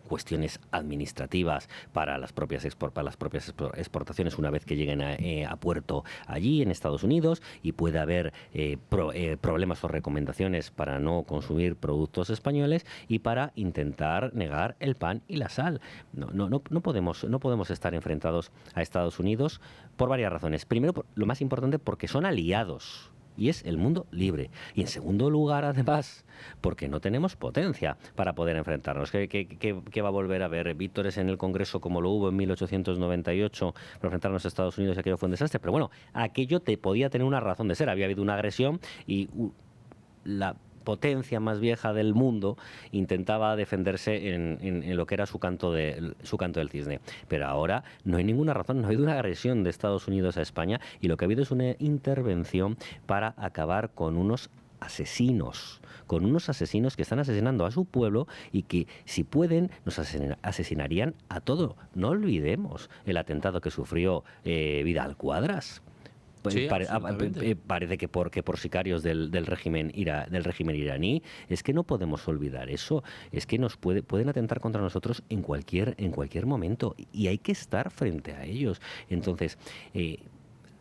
S7: cuestiones administrativas para las propias exportaciones una vez que lleguen a puerto allí en Estados Unidos, y puede haber problemas o recomendaciones para no consumir productos españoles y para intentar negar el pan y la sal. No podemos estar enfrentados a Estados Unidos por varias razones. Primero, lo más importante, porque son aliados. Y es el mundo libre. Y en segundo lugar, además, porque no tenemos potencia para poder enfrentarnos. ¿Qué va a volver a haber? Vítores en el Congreso como lo hubo en 1898 para enfrentarnos a Estados Unidos, y aquello fue un desastre. Pero bueno, aquello podía tener una razón de ser. Había habido una agresión y la potencia más vieja del mundo intentaba defenderse en lo que era su canto del cisne. Pero ahora no hay ninguna razón, no ha habido una agresión de Estados Unidos a España, y lo que ha habido es una intervención para acabar con unos asesinos que están asesinando a su pueblo, y que, si pueden, nos asesinarían a todo. No olvidemos el atentado que sufrió Vidal Quadras.
S1: Sí,
S7: parece que por sicarios del régimen iraní. Es que no podemos olvidar eso. Es que pueden atentar contra nosotros en cualquier momento, y hay que estar frente a ellos. Entonces,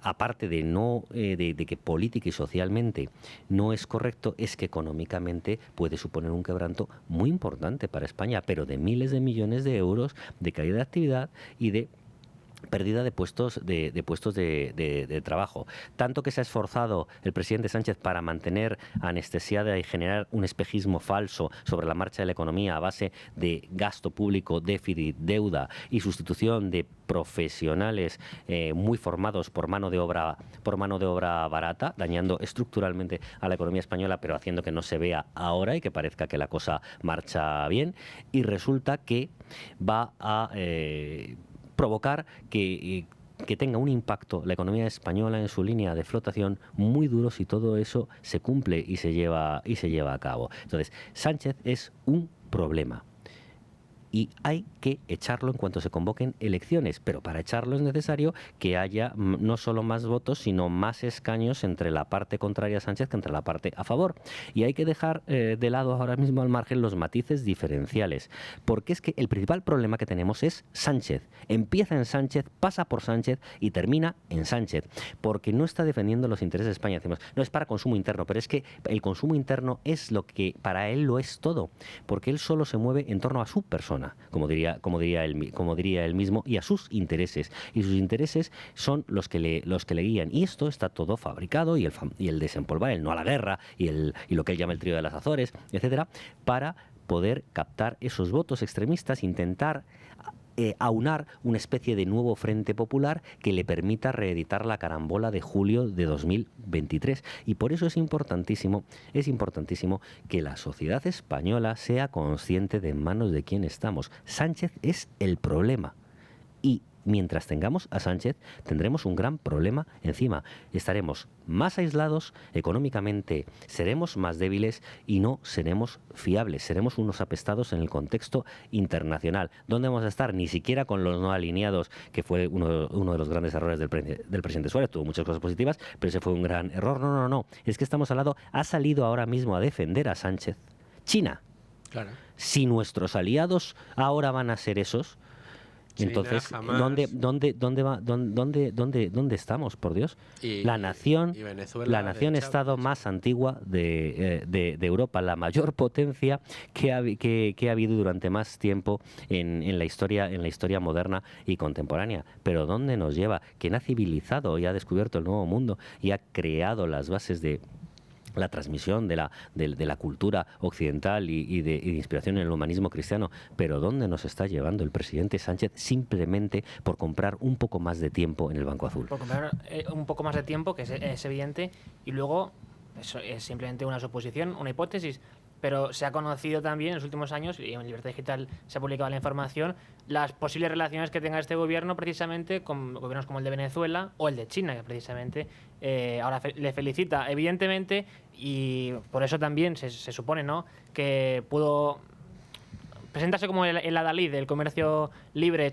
S7: aparte de que política y socialmente no es correcto, es que económicamente puede suponer un quebranto muy importante para España, pero de miles de millones de euros de caída de actividad y de pérdida de puestos de trabajo. Tanto que se ha esforzado el presidente Sánchez para mantener anestesiada y generar un espejismo falso sobre la marcha de la economía a base de gasto público, déficit, deuda y sustitución de profesionales muy formados por mano de obra barata, dañando estructuralmente a la economía española, pero haciendo que no se vea ahora y que parezca que la cosa marcha bien. Y resulta que va a provocar que tenga un impacto la economía española en su línea de flotación muy duro si todo eso se cumple y se lleva a cabo. Entonces, Sánchez es un problema. Y hay que echarlo en cuanto se convoquen elecciones, pero para echarlo es necesario que haya no solo más votos, sino más escaños entre la parte contraria a Sánchez que entre la parte a favor. Y hay que dejar de lado ahora mismo al margen los matices diferenciales, porque es que el principal problema que tenemos es Sánchez. Empieza en Sánchez, pasa por Sánchez y termina en Sánchez, porque no está defendiendo los intereses de España. Decimos, no es para consumo interno, pero es que el consumo interno es lo que para él lo es todo, porque él solo se mueve en torno a su persona, como diría él mismo, y a sus intereses. Y sus intereses son los que le guían. Y esto está todo fabricado, y el desempolvar, el no a la guerra, y lo que él llama el trío de las Azores, etcétera, para poder captar esos votos extremistas, intentar aunar una especie de nuevo frente popular que le permita reeditar la carambola de julio de 2023. Y por eso es importantísimo que la sociedad española sea consciente de en manos de quién estamos. Sánchez es el problema. Y mientras tengamos a Sánchez, tendremos un gran problema encima. Estaremos más aislados económicamente, seremos más débiles y no seremos fiables. Seremos unos apestados en el contexto internacional. ¿Dónde vamos a estar? Ni siquiera con los no alineados, que fue uno de los grandes errores del presidente Suárez. Tuvo muchas cosas positivas, pero ese fue un gran error. No. Es que estamos al lado. Ha salido ahora mismo a defender a Sánchez China.
S1: Claro.
S7: Si nuestros aliados ahora van a ser esos, entonces, ¿dónde estamos, por Dios? La nación Estado más antigua de Europa, la mayor potencia que ha habido durante más tiempo en la historia moderna y contemporánea. Pero ¿dónde nos lleva? ¿Quién ha civilizado y ha descubierto el nuevo mundo y ha creado las bases de la transmisión de la cultura occidental y de inspiración en el humanismo cristiano? Pero ¿dónde nos está llevando el presidente Sánchez simplemente por comprar un poco más de tiempo en el Banco Azul?
S5: Por comprar un poco más de tiempo, que es evidente, y luego eso es simplemente una suposición, una hipótesis. pero se ha conocido también en los últimos años, y en Libertad Digital se ha publicado la información, las posibles relaciones que tenga este gobierno precisamente con gobiernos como el de Venezuela o el de China, que precisamente ahora le felicita, evidentemente, y por eso también se supone, ¿no?, que pudo presentarse como el adalid del comercio libre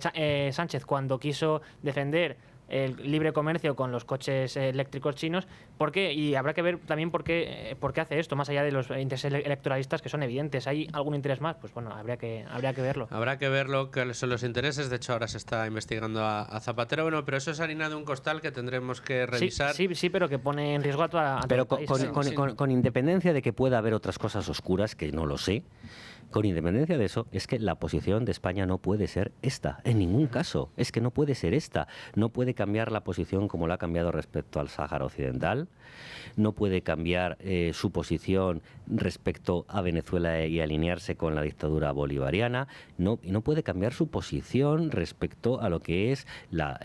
S5: Sánchez cuando quiso defender el libre comercio con los coches eléctricos chinos. ¿Por qué? Y habrá que ver también por qué hace esto, más allá de los intereses electoralistas que son evidentes. ¿Hay algún interés más? Pues bueno, habría que verlo.
S1: Habrá que ver cuáles son los intereses. De hecho, ahora se está investigando a Zapatero. Bueno, pero eso es harina de un costal que tendremos que revisar.
S5: Sí, pero que pone en riesgo a toda
S7: Pero
S5: todo el país.
S7: con independencia de que pueda haber otras cosas oscuras, que no lo sé, con independencia de eso, es que la posición de España no puede ser esta, en ningún caso. Es que no puede ser esta. No puede cambiar la posición como la ha cambiado respecto al Sáhara Occidental. No puede cambiar su posición respecto a Venezuela y alinearse con la dictadura bolivariana. Y no puede cambiar su posición respecto a lo que es la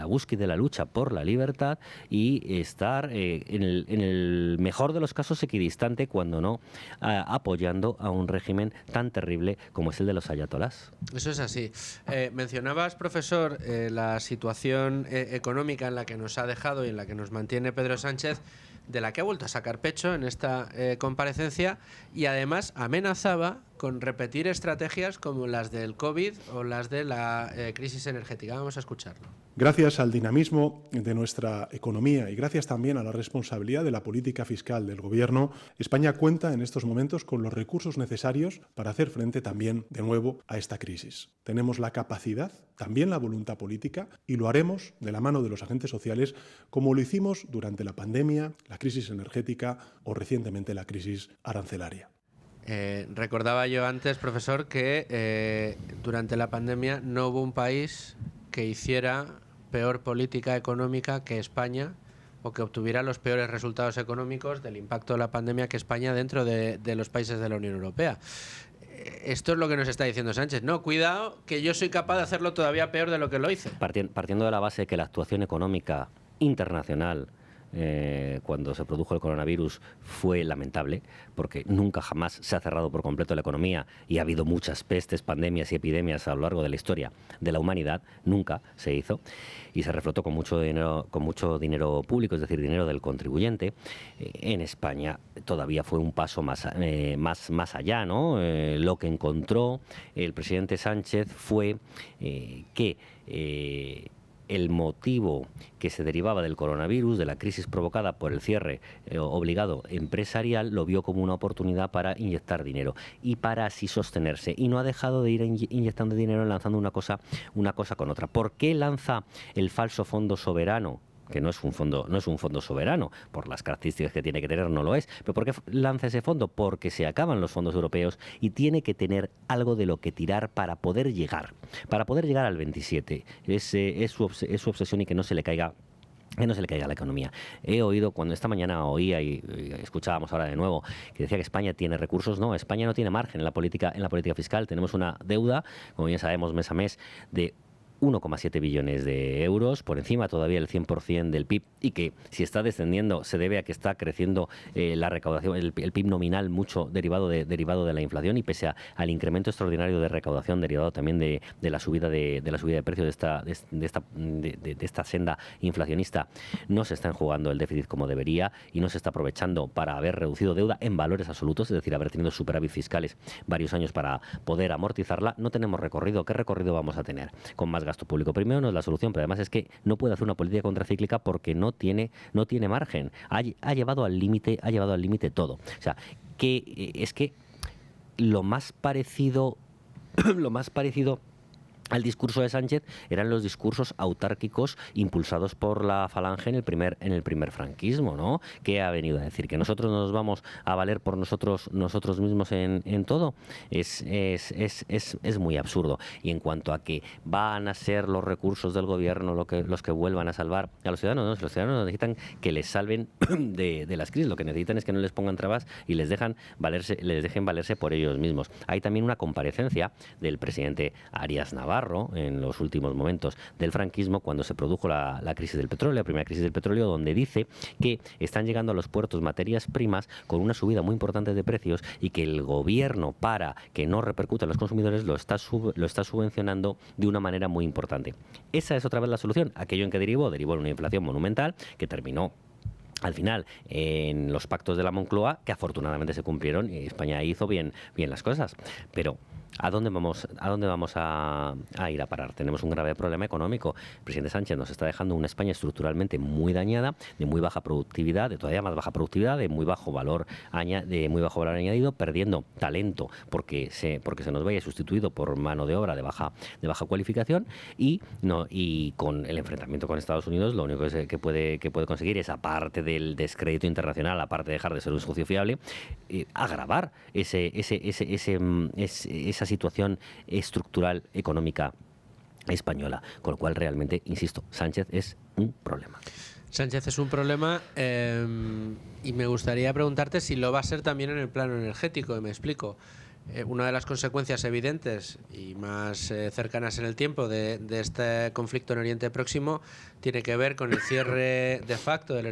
S7: búsqueda y la lucha por la libertad y estar en el mejor de los casos equidistante, cuando no apoyando a un régimen tan terrible como es el de los ayatolás.
S1: Eso es así. Mencionabas, profesor, la situación económica en la que nos ha dejado y en la que nos mantiene Pedro Sánchez, de la que ha vuelto a sacar pecho en esta comparecencia, y además amenazaba con repetir estrategias como las del COVID o las de la crisis energética. Vamos a escucharlo.
S4: Gracias al dinamismo de nuestra economía y gracias también a la responsabilidad de la política fiscal del Gobierno, España cuenta en estos momentos con los recursos necesarios para hacer frente también de nuevo a esta crisis. Tenemos la capacidad, también la voluntad política, y lo haremos de la mano de los agentes sociales, como lo hicimos durante la pandemia, la crisis energética o recientemente la crisis arancelaria.
S1: Recordaba yo antes, profesor, que durante la pandemia no hubo un país que hiciera peor política económica que España, o que obtuviera los peores resultados económicos del impacto de la pandemia que España dentro de los países de la Unión Europea. Esto es lo que nos está diciendo Sánchez. No, cuidado, que yo soy capaz de hacerlo todavía peor de lo que lo hice.
S7: Partiendo de la base de que la actuación económica internacional cuando se produjo el coronavirus fue lamentable, porque nunca jamás se ha cerrado por completo la economía y ha habido muchas pestes, pandemias y epidemias a lo largo de la historia de la humanidad. Nunca se hizo y se reflotó con mucho dinero público, es decir, dinero del contribuyente. En España todavía fue un paso más allá, ¿no? Lo que encontró el presidente Sánchez fue que el motivo que se derivaba del coronavirus, de la crisis provocada por el cierre obligado empresarial, lo vio como una oportunidad para inyectar dinero y para así sostenerse. Y no ha dejado de ir inyectando dinero, lanzando una cosa con otra. ¿Por qué lanza el falso fondo soberano? Que no es un fondo soberano, por las características que tiene que tener no lo es. ¿Pero por qué lanza ese fondo? Porque se acaban los fondos europeos y tiene que tener algo de lo que tirar para poder llegar al 27. Es su obsesión, y que no se le caiga la economía. He oído, cuando esta mañana oía y escuchábamos ahora de nuevo, que decía que España tiene recursos. No, España no tiene margen en la política fiscal. Tenemos una deuda, como bien sabemos, mes a mes, de 1,7 billones de euros, por encima todavía del 100% del PIB, y que si está descendiendo se debe a que está creciendo la recaudación, el PIB nominal, mucho derivado de la inflación, y pese al incremento extraordinario de recaudación derivado también de la subida de precios de esta senda inflacionista, no se está enjugando el déficit como debería y no se está aprovechando para haber reducido deuda en valores absolutos, es decir, haber tenido superávit fiscales varios años para poder amortizarla. No tenemos recorrido. ¿Qué recorrido vamos a tener? Con más gasto público. Primero, no es la solución, pero además es que no puede hacer una política contracíclica porque no tiene margen. Ha llevado al límite todo. O sea, que es que lo más parecido al discurso de Sánchez eran los discursos autárquicos impulsados por la Falange en el primer franquismo, ¿no? Que ha venido a decir que nosotros nos vamos a valer por nosotros mismos en todo. Es muy absurdo. Y en cuanto a que van a ser los recursos del gobierno los que vuelvan a salvar a los ciudadanos, ¿no? Los ciudadanos necesitan que les salven de las crisis. Lo que necesitan es que no les pongan trabas y les dejen valerse por ellos mismos. Hay también una comparecencia del presidente Arias Navarro, Navarro en los últimos momentos del franquismo, cuando se produjo la crisis del petróleo, la primera crisis del petróleo, donde dice que están llegando a los puertos materias primas con una subida muy importante de precios y que el gobierno, para que no repercuta en los consumidores, lo está subvencionando de una manera muy importante. Esa es otra vez la solución. Aquello en que derivó en una inflación monumental que terminó al final en los pactos de la Moncloa, que afortunadamente se cumplieron y España hizo bien las cosas. Pero ¿a dónde vamos a ir a parar? Tenemos un grave problema económico. El presidente Sánchez nos está dejando una España estructuralmente muy dañada, de muy baja productividad, de todavía más baja productividad, de muy bajo valor añadido, perdiendo talento porque se nos vaya sustituido por mano de obra de baja cualificación y con el enfrentamiento con Estados Unidos, lo único que puede conseguir es, aparte del descrédito internacional, aparte de dejar de ser un socio fiable, agravar esa situación estructural económica española, con lo cual realmente, insisto, Sánchez es un problema.
S1: Sánchez es un problema y me gustaría preguntarte si lo va a ser también en el plano energético, y me explico. Una de las consecuencias evidentes y más cercanas en el tiempo de este conflicto en Oriente Próximo tiene que ver con el cierre de facto del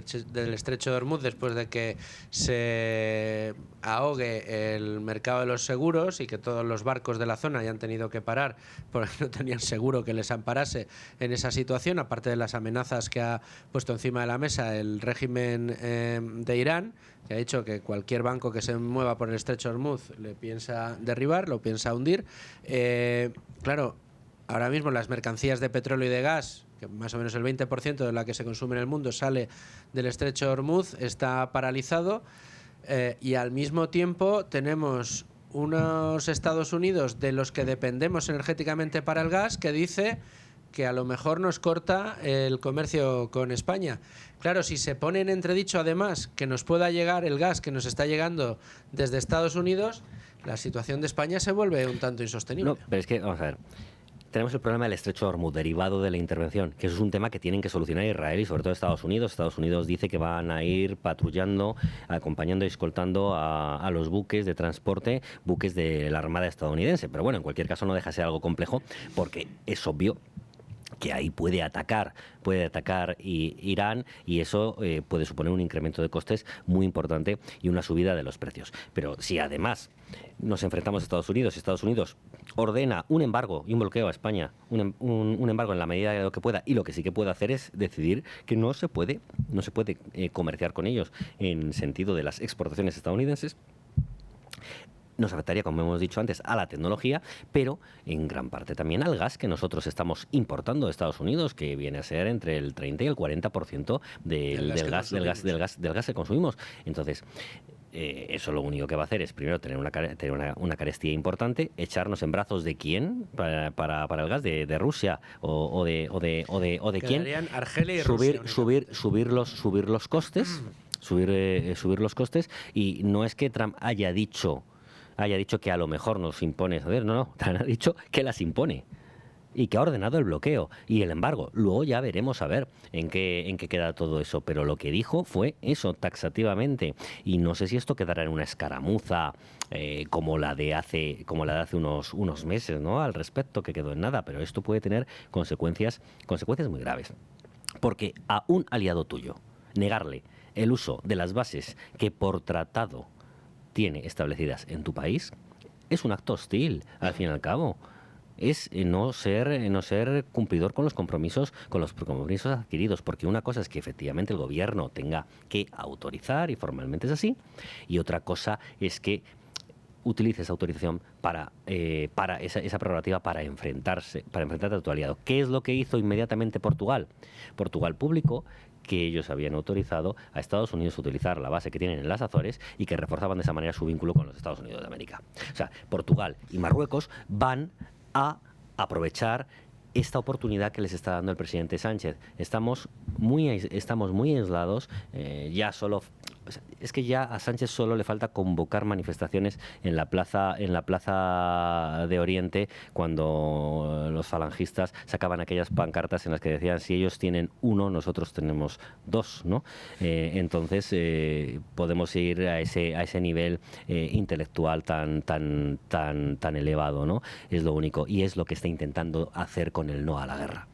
S1: estrecho de Hormuz después de que se ahogue el mercado de los seguros y que todos los barcos de la zona hayan tenido que parar porque no tenían seguro que les amparase en esa situación, aparte de las amenazas que ha puesto encima de la mesa el régimen de Irán, que ha dicho que cualquier banco que se mueva por el estrecho de Hormuz le piensa derribar, lo piensa hundir. Claro, ahora mismo las mercancías de petróleo y de gas, que más o menos el 20% de la que se consume en el mundo sale del estrecho de Hormuz, está paralizado, y al mismo tiempo tenemos unos Estados Unidos de los que dependemos energéticamente para el gas, que dice que a lo mejor nos corta el comercio con España. Claro, si se pone en entredicho además que nos pueda llegar el gas que nos está llegando desde Estados Unidos, la situación de España se vuelve un tanto insostenible.
S7: No, pero es que, vamos a ver, tenemos el problema del estrecho de Hormuz derivado de la intervención, que eso es un tema que tienen que solucionar Israel y sobre todo Estados Unidos. Estados Unidos dice que van a ir patrullando, acompañando y escoltando a los buques de transporte, buques de la Armada estadounidense. Pero bueno, en cualquier caso no deja de ser algo complejo porque es obvio que ahí puede atacar Irán y eso puede suponer un incremento de costes muy importante y una subida de los precios. Pero si además nos enfrentamos a Estados Unidos y Estados Unidos ordena un embargo y un bloqueo a España, un embargo en la medida de lo que pueda, y lo que sí que puede hacer es decidir que no se puede comerciar con ellos en sentido de las exportaciones estadounidenses, nos afectaría, como hemos dicho antes, a la tecnología, pero en gran parte también al gas que nosotros estamos importando de Estados Unidos, que viene a ser entre el 30 y el 40% del gas que consumimos. Entonces, eso lo único que va a hacer es primero tener una carestía importante, echarnos en brazos de quién para el gas, de Rusia o de quién,
S1: Argelia y
S7: subir los costes, subir los costes, y no es que Trump haya dicho que a lo mejor nos impone, no, Trump ha dicho que las impone y que ha ordenado el bloqueo y el embargo. Luego ya veremos a ver en qué queda todo eso, pero lo que dijo fue eso taxativamente, y no sé si esto quedará en una escaramuza como la de hace unos meses, ¿no? Al respecto, que quedó en nada, pero esto puede tener consecuencias muy graves, porque a un aliado tuyo negarle el uso de las bases que por tratado tiene establecidas en tu país es un acto hostil, al fin y al cabo. Es no ser cumplidor con los compromisos adquiridos, porque una cosa es que efectivamente el gobierno tenga que autorizar, y formalmente es así, y otra cosa es que utilice esa autorización para esa prerrogativa para enfrentarte a tu aliado. ¿Qué es lo que hizo inmediatamente Portugal? Portugal publicó que ellos habían autorizado a Estados Unidos a utilizar la base que tienen en las Azores y que reforzaban de esa manera su vínculo con los Estados Unidos de América. O sea, Portugal y Marruecos van a aprovechar esta oportunidad que les está dando el presidente Sánchez. Estamos muy aislados, ya solo es que ya a Sánchez solo le falta convocar manifestaciones en la plaza de Oriente, cuando los falangistas sacaban aquellas pancartas en las que decían: si ellos tienen uno, nosotros tenemos dos, ¿no? Entonces podemos ir a ese nivel intelectual tan elevado, ¿no? Es lo único, y es lo que está intentando hacer con el no a la guerra.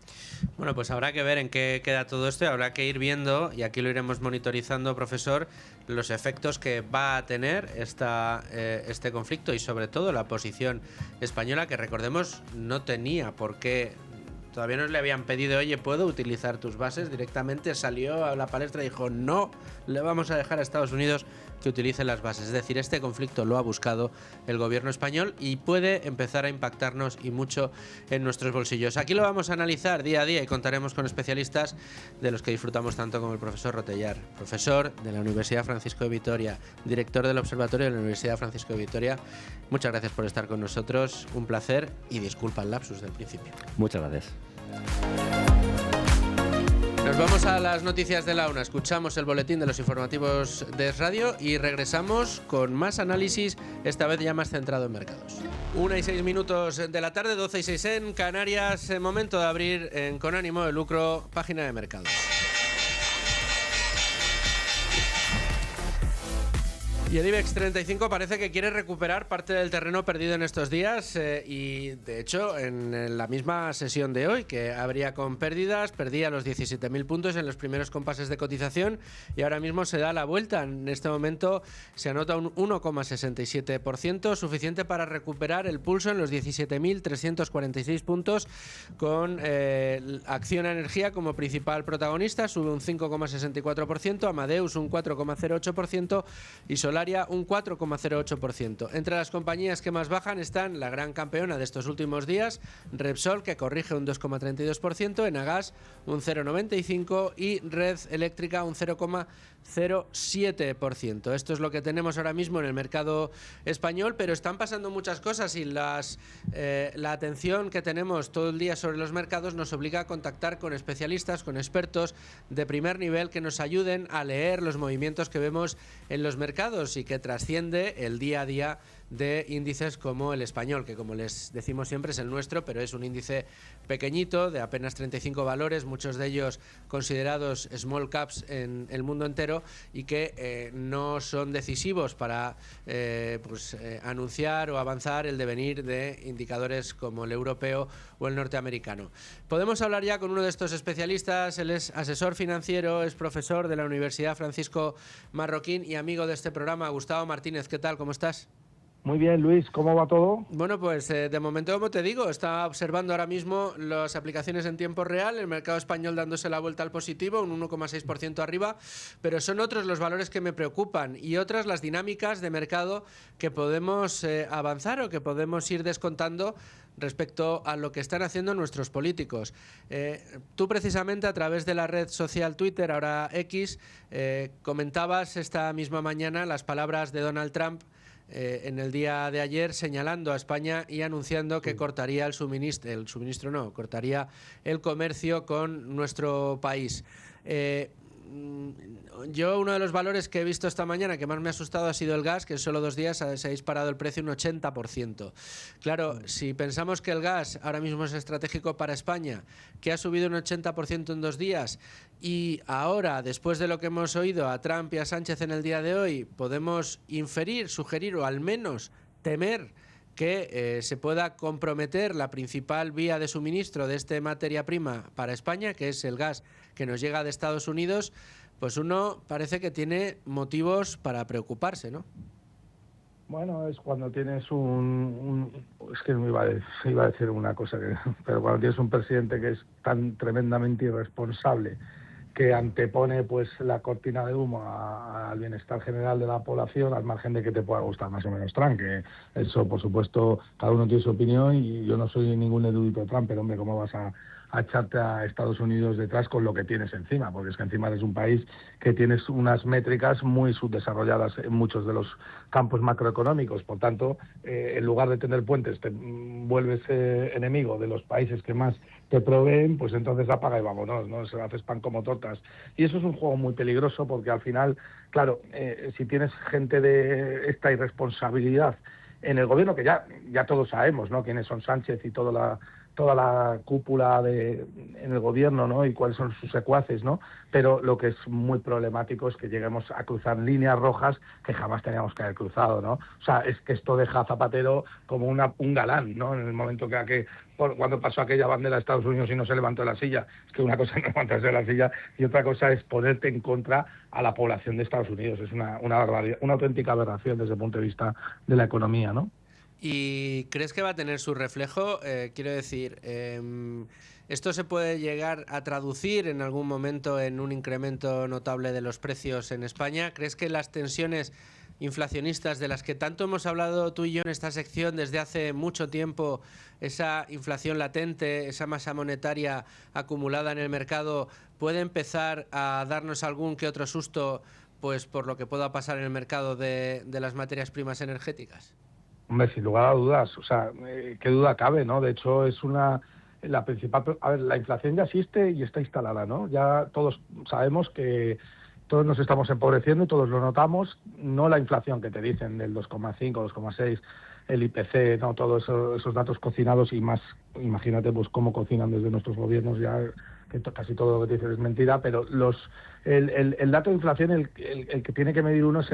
S1: Bueno, pues habrá que ver en qué queda todo esto y habrá que ir viendo, y aquí lo iremos monitorizando, profesor, los efectos que va a tener este conflicto y sobre todo la posición española, que recordemos no tenía por qué. Todavía no le habían pedido: oye, ¿puedo utilizar tus bases? Directamente salió a la palestra y dijo: no, le vamos a dejar a Estados Unidos que utilice las bases. Es decir, este conflicto lo ha buscado el gobierno español y puede empezar a impactarnos y mucho en nuestros bolsillos. Aquí lo vamos a analizar día a día y contaremos con especialistas de los que disfrutamos tanto, como el profesor Rotellar, profesor de la Universidad Francisco de Vitoria, director del Observatorio de la Universidad Francisco de Vitoria. Muchas gracias por estar con nosotros, un placer, y disculpa el lapsus del principio.
S7: Muchas gracias.
S1: Nos vamos a las noticias de la una, escuchamos el boletín de los informativos de Radio y regresamos con más análisis, esta vez ya más centrado en mercados. 1:06 de la tarde, 12:06 en Canarias, momento de abrir Con ánimo de lucro, página de mercados. Y el IBEX 35 parece que quiere recuperar parte del terreno perdido en estos días y de hecho en la misma sesión de hoy, que abría con pérdidas, perdía los 17.000 puntos en los primeros compases de cotización y ahora mismo se da la vuelta. En este momento se anota un 1,67%, suficiente para recuperar el pulso en los 17.346 puntos, con Acciona Energía como principal protagonista, sube un 5,64%, Amadeus un 4,08% y Solaria un 4,08%. Entre las compañías que más bajan están la gran campeona de estos últimos días, Repsol, que corrige un 2,32%, Enagas un 0,95% y Red Eléctrica un 0,07%. Esto es lo que tenemos ahora mismo en el mercado español, pero están pasando muchas cosas y la atención que tenemos todo el día sobre los mercados nos obliga a contactar con especialistas, con expertos de primer nivel que nos ayuden a leer los movimientos que vemos en los mercados y que trasciende el día a día de índices como el español, que como les decimos siempre es el nuestro, pero es un índice pequeñito de apenas 35 valores, muchos de ellos considerados small caps en el mundo entero y que no son decisivos para anunciar o avanzar el devenir de indicadores como el europeo o el norteamericano. Podemos hablar ya con uno de estos especialistas. Él es asesor financiero, es profesor de la Universidad Francisco Marroquín y amigo de este programa. Gustavo Martínez, ¿qué tal? ¿Cómo estás?
S8: Muy bien, Luis, ¿cómo va todo?
S1: Bueno, pues de momento, como te digo, está observando ahora mismo las aplicaciones en tiempo real, el mercado español dándose la vuelta al positivo, un 1,6% arriba, pero son otros los valores que me preocupan y otras las dinámicas de mercado que podemos avanzar o que podemos ir descontando respecto a lo que están haciendo nuestros políticos. Tú precisamente a través de la red social Twitter, ahora X, comentabas esta misma mañana las palabras de Donald Trump en el día de ayer, señalando a España y anunciando que cortaría cortaría el comercio con nuestro país. Yo uno de los valores que he visto esta mañana que más me ha asustado ha sido el gas, que en solo 2 días se ha disparado el precio un 80%. Claro, si pensamos que el gas ahora mismo es estratégico para España, que ha subido un 80% en 2 días, y ahora, después de lo que hemos oído a Trump y a Sánchez en el día de hoy, podemos inferir, sugerir o al menos temer que se pueda comprometer la principal vía de suministro de esta materia prima para España, que es el gas que nos llega de Estados Unidos, pues uno parece que tiene motivos para preocuparse, ¿no?
S8: Bueno, es cuando tienes es que me iba a decir una cosa, pero cuando tienes un presidente que es tan tremendamente irresponsable, que antepone pues la cortina de humo al bienestar general de la población, al margen de que te pueda gustar más o menos Trump, que eso, por supuesto, cada uno tiene su opinión y yo no soy ningún erudito de Trump, pero hombre, ¿cómo vas a a echarte a Estados Unidos detrás con lo que tienes encima, porque es que encima eres un país que tienes unas métricas muy subdesarrolladas en muchos de los campos macroeconómicos. Por tanto, en lugar de tener puentes, te vuelves enemigo de los países que más te proveen, pues entonces apaga y vámonos, ¿no? Se haces pan como tortas. Y eso es un juego muy peligroso porque al final, claro, si tienes gente de esta irresponsabilidad en el gobierno, que ya todos sabemos, ¿no?, quiénes son Sánchez y toda la cúpula en el gobierno, ¿no?, y cuáles son sus secuaces, ¿no? Pero lo que es muy problemático es que lleguemos a cruzar líneas rojas que jamás teníamos que haber cruzado, ¿no? O sea, es que esto deja a Zapatero como un galán, ¿no? En el momento cuando pasó aquella bandera de Estados Unidos y no se levantó de la silla. Es que una cosa es no levantarse de la silla y otra cosa es ponerte en contra a la población de Estados Unidos. Es una barbaridad, una auténtica aberración desde el punto de vista de la economía, ¿no?
S1: ¿Y crees que va a tener su reflejo? Quiero decir, ¿esto se puede llegar a traducir en algún momento en un incremento notable de los precios en España? ¿Crees que las tensiones inflacionistas de las que tanto hemos hablado tú y yo en esta sección desde hace mucho tiempo, esa inflación latente, esa masa monetaria acumulada en el mercado, puede empezar a darnos algún que otro susto, pues por lo que pueda pasar en el mercado de las materias primas energéticas?
S8: Hombre, sin lugar a dudas, o sea, qué duda cabe, ¿no? De hecho, la principal... A ver, la inflación ya existe y está instalada, ¿no? Ya todos sabemos que todos nos estamos empobreciendo y todos lo notamos, no la inflación que te dicen del 2,5, 2,6, el IPC, no, todos esos datos cocinados y más, imagínate pues cómo cocinan desde nuestros gobiernos ya, que casi todo lo que te dicen es mentira, pero el dato de inflación, el que tiene que medir uno es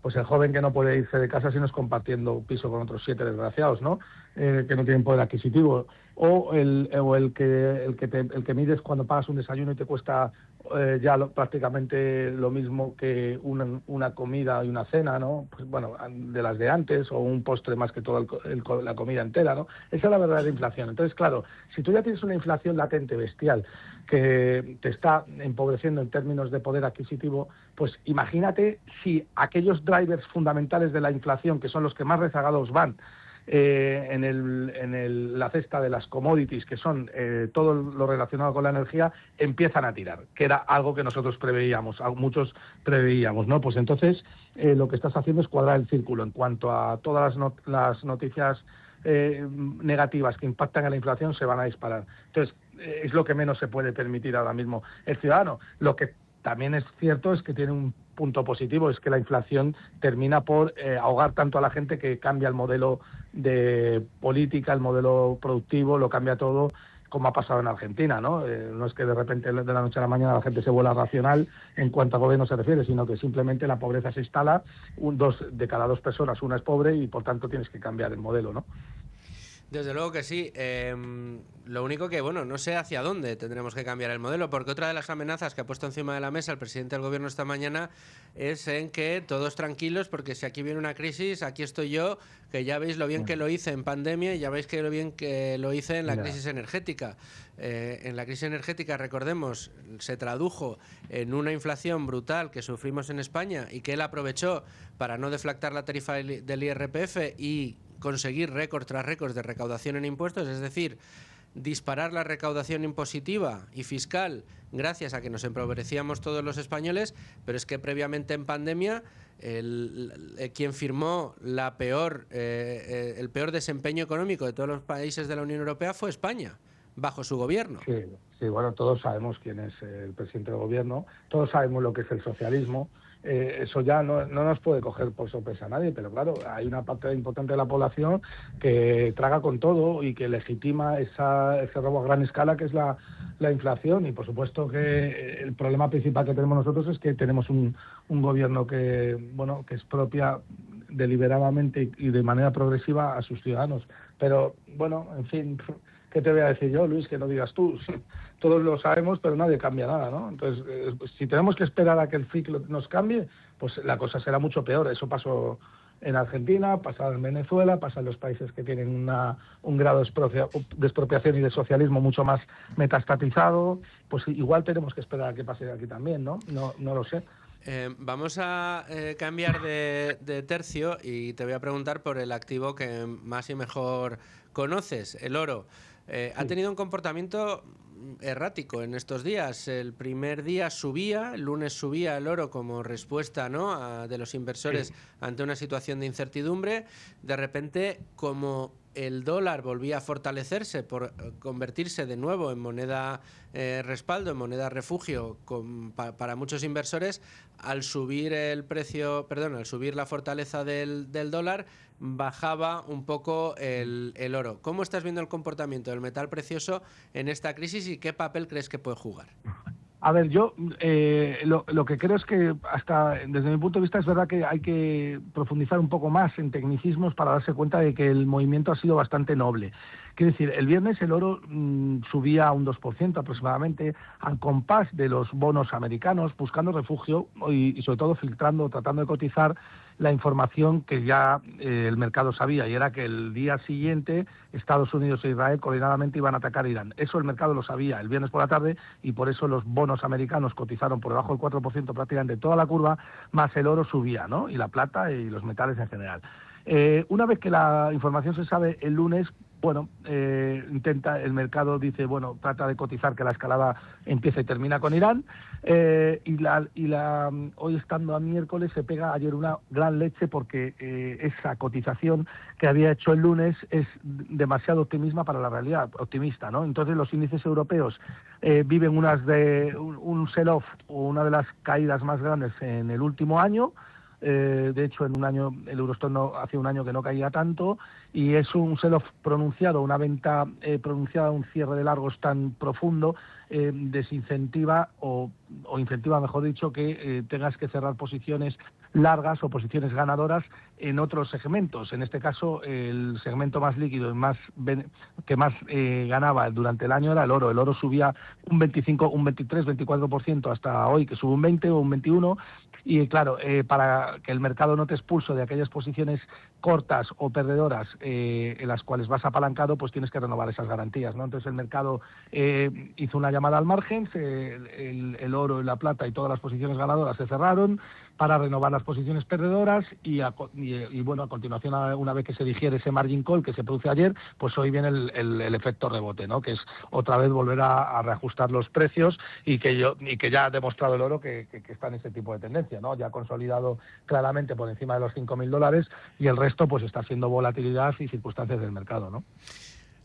S8: pues el joven que no puede irse de casa sino es compartiendo piso con otros 7 desgraciados, ¿no? Que no tienen poder adquisitivo. O el que mides cuando pagas un desayuno y te cuesta prácticamente lo mismo que una comida y una cena, ¿no? Pues bueno, de las de antes, o un postre más que toda la comida entera, ¿no? Esa es la verdadera inflación. Entonces, claro, si tú ya tienes una inflación latente, bestial, que te está empobreciendo en términos de poder adquisitivo, pues imagínate si aquellos drivers fundamentales de la inflación, que son los que más rezagados van, en la cesta de las commodities, que son todo lo relacionado con la energía, empiezan a tirar, que era algo que nosotros muchos preveíamos, ¿no? Pues entonces lo que estás haciendo es cuadrar el círculo en cuanto a todas las noticias negativas que impactan en la inflación se van a disparar. Entonces, es lo que menos se puede permitir ahora mismo el ciudadano. Lo que también es cierto es que tiene un punto positivo, es que la inflación termina por ahogar tanto a la gente que cambia el modelo de política, el modelo productivo, lo cambia todo, como ha pasado en Argentina, ¿no? No es que de repente de la noche a la mañana la gente se vuelva racional en cuanto a gobierno se refiere, sino que simplemente la pobreza se instala, 2 de cada 2 personas, una es pobre y por tanto tienes que cambiar el modelo, ¿no?
S1: Desde luego que sí. Lo único que, bueno, no sé hacia dónde tendremos que cambiar el modelo, porque otra de las amenazas que ha puesto encima de la mesa el presidente del gobierno esta mañana es en que todos tranquilos, porque si aquí viene una crisis, aquí estoy yo, que ya veis lo bien que lo hice en pandemia y ya veis que lo bien que lo hice en la crisis energética. En la crisis energética, recordemos, se tradujo en una inflación brutal que sufrimos en España y que él aprovechó para no deflactar la tarifa del IRPF y conseguir récord tras récord de recaudación en impuestos, es decir, disparar la recaudación impositiva y fiscal gracias a que nos empobrecíamos todos los españoles, pero es que previamente en pandemia quien firmó el peor desempeño económico de todos los países de la Unión Europea fue España, bajo su gobierno.
S8: Sí, bueno, todos sabemos quién es el presidente del gobierno, todos sabemos lo que es el socialismo. Eso ya no nos puede coger por sorpresa a nadie, pero claro, hay una parte importante de la población que traga con todo y que legitima ese robo a gran escala que es la inflación. Y por supuesto que el problema principal que tenemos nosotros es que tenemos un gobierno que expropia deliberadamente y de manera progresiva a sus ciudadanos. Pero bueno, en fin, ¿qué te voy a decir yo, Luis? Que no digas tú. Todos lo sabemos, pero nadie cambia nada, ¿no? Entonces, si tenemos que esperar a que el ciclo nos cambie, pues la cosa será mucho peor. Eso pasó en Argentina, pasa en Venezuela, pasa en los países que tienen un grado de expropiación y de socialismo mucho más metastatizado. Pues igual tenemos que esperar a que pase aquí también, ¿no? No lo sé.
S1: Vamos a cambiar de tercio y te voy a preguntar por el activo que más y mejor conoces, el oro. ha tenido un comportamiento errático en estos días. El primer día subía, el lunes subía el oro como respuesta, ¿no?, de los inversores ante una situación de incertidumbre. De repente, como el dólar volvía a fortalecerse por convertirse de nuevo en moneda respaldo, en moneda refugio para muchos inversores, al subir el precio, al subir la fortaleza del dólar, bajaba un poco el oro. ¿Cómo estás viendo el comportamiento del metal precioso en esta crisis y qué papel crees que puede jugar?
S8: A ver, yo lo que creo es que hasta desde mi punto de vista es verdad que hay que profundizar un poco más en tecnicismos para darse cuenta de que el movimiento ha sido bastante noble. Quiero decir, el viernes el oro subía un 2% aproximadamente al compás de los bonos americanos, buscando refugio y sobre todo filtrando, tratando de cotizar la información que ya el mercado sabía, y era que el día siguiente Estados Unidos e Israel coordinadamente iban a atacar a Irán. Eso el mercado lo sabía el viernes por la tarde, y por eso los bonos americanos cotizaron por debajo del 4% prácticamente toda la curva, más el oro subía, ¿no?, y la plata y los metales en general. Una vez que la información se sabe el lunes, bueno, el mercado dice, bueno, trata de cotizar que la escalada empieza y termina con Irán, hoy estando a miércoles se pega ayer una gran leche porque esa cotización que había hecho el lunes es demasiado optimista para la realidad, optimista, ¿no? Entonces los índices europeos viven un sell-off o una de las caídas más grandes en el último año. De hecho, en un año el Eurostoxx hace un año que no caía tanto, y es un sell-off pronunciado, una venta pronunciada, un cierre de largos tan profundo, desincentiva o incentiva, mejor dicho, que tengas que cerrar posiciones largas o posiciones ganadoras en otros segmentos. En este caso, el segmento más líquido y que más ganaba durante el año era el oro. El oro subía un 25, un 23, 24% hasta hoy, que sube un 20 o un 21. Y claro, para que el mercado no te expulse de aquellas posiciones cortas o perdedoras en las cuales vas apalancado, pues tienes que renovar esas garantías, ¿no? Entonces el mercado hizo una llamada al margen, el oro y la plata y todas las posiciones ganadoras se cerraron para renovar las posiciones perdedoras y bueno, a continuación, una vez que se digiere ese margin call que se produce ayer, pues hoy viene el efecto rebote, ¿no?, que es otra vez volver a reajustar los precios y que ya ha demostrado el oro que está en ese tipo de tendencia, ¿no? Ya ha consolidado claramente por encima de los $5.000, y el resto pues está siendo volatilidad y circunstancias del mercado, ¿no?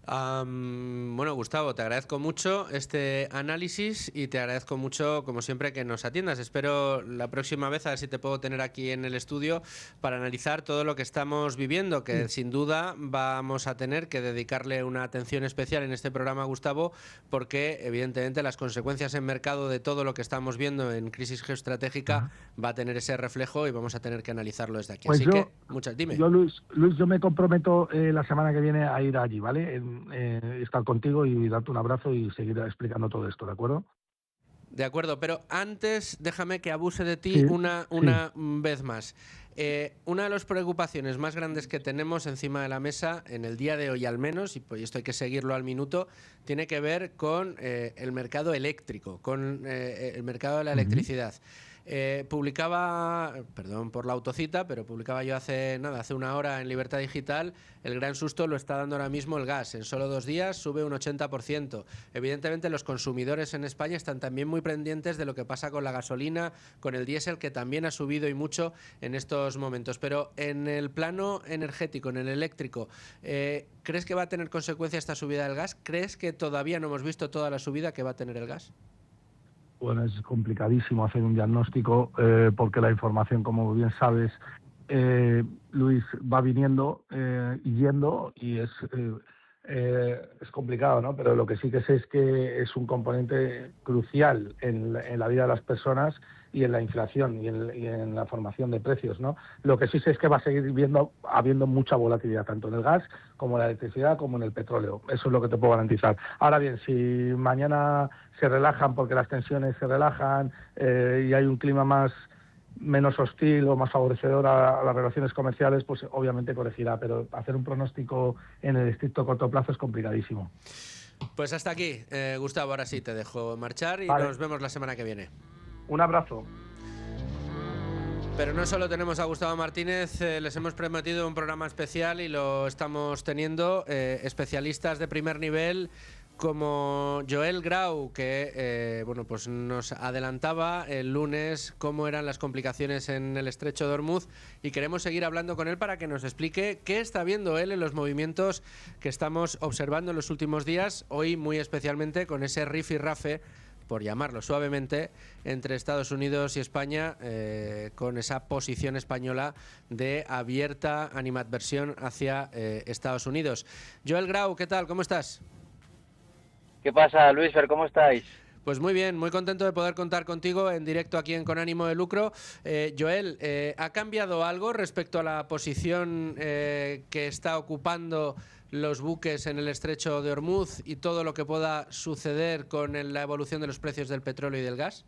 S1: Bueno, Gustavo, te agradezco mucho este análisis y te agradezco mucho, como siempre, que nos atiendas. Espero la próxima vez a ver si te puedo tener aquí en el estudio para analizar todo lo que estamos viviendo, que sin duda vamos a tener que dedicarle una atención especial en este programa, Gustavo, porque evidentemente las consecuencias en mercado de todo lo que estamos viendo en crisis geoestratégica va a tener ese reflejo y vamos a tener que analizarlo desde aquí.
S8: Pues
S1: Así que, dime.
S8: Yo, Luis, yo me comprometo la semana que viene a ir allí, ¿vale? Estar contigo y darte un abrazo y seguir explicando todo esto, ¿de acuerdo?
S1: De acuerdo, pero antes déjame que abuse de ti una vez más. Una de las preocupaciones más grandes que tenemos encima de la mesa, en el día de hoy al menos, y pues esto hay que seguirlo al minuto, tiene que ver con el mercado eléctrico, con el mercado de la electricidad. Publicaba, perdón por la autocita, pero publicaba yo hace una hora en Libertad Digital, el gran susto lo está dando ahora mismo el gas. En solo 2 días sube un 80%. Evidentemente los consumidores en España están también muy pendientes de lo que pasa con la gasolina, con el diésel, que también ha subido y mucho en estos momentos. Pero en el plano energético, en el eléctrico, ¿crees que va a tener consecuencia esta subida del gas? ¿Crees que todavía no hemos visto toda la subida que va a tener el gas?
S8: Bueno, es complicadísimo hacer un diagnóstico porque la información, como bien sabes, Luis, va viniendo y yendo, y es complicado, ¿no? Pero lo que sí que sé es que es un componente crucial en la vida de las personas y en la inflación y en la formación de precios, ¿no? Lo que sí sé es que va a seguir habiendo mucha volatilidad, tanto en el gas como en la electricidad como en el petróleo. Eso es lo que te puedo garantizar. Ahora bien, si mañana se relajan porque las tensiones se relajan y hay un clima menos hostil o más favorecedor a las relaciones comerciales, pues obviamente corregirá, pero hacer un pronóstico en el estricto corto plazo es complicadísimo.
S1: Pues hasta aquí, Gustavo, ahora sí te dejo marchar y
S8: Vale.
S1: Nos vemos la semana que viene.
S8: Un abrazo.
S1: Pero no solo tenemos a Gustavo Martínez, les hemos prometido un programa especial y lo estamos teniendo. Especialistas de primer nivel como Joel Grau, que bueno, pues nos adelantaba el lunes cómo eran las complicaciones en el estrecho de Ormuz, y queremos seguir hablando con él para que nos explique qué está viendo él en los movimientos que estamos observando en los últimos días, hoy muy especialmente con ese rifirrafe, por llamarlo suavemente, entre Estados Unidos y España, con esa posición española de abierta animadversión hacia Estados Unidos. Joel Grau, ¿qué tal? ¿Cómo estás?
S9: ¿Qué pasa, Luisfer? ¿Cómo estáis?
S1: Pues muy bien, muy contento de poder contar contigo en directo aquí en Con Ánimo de Lucro. Joel, ¿ha cambiado algo respecto a la posición que está ocupando los buques en el estrecho de Ormuz y todo lo que pueda suceder con la evolución de los precios del petróleo y del gas?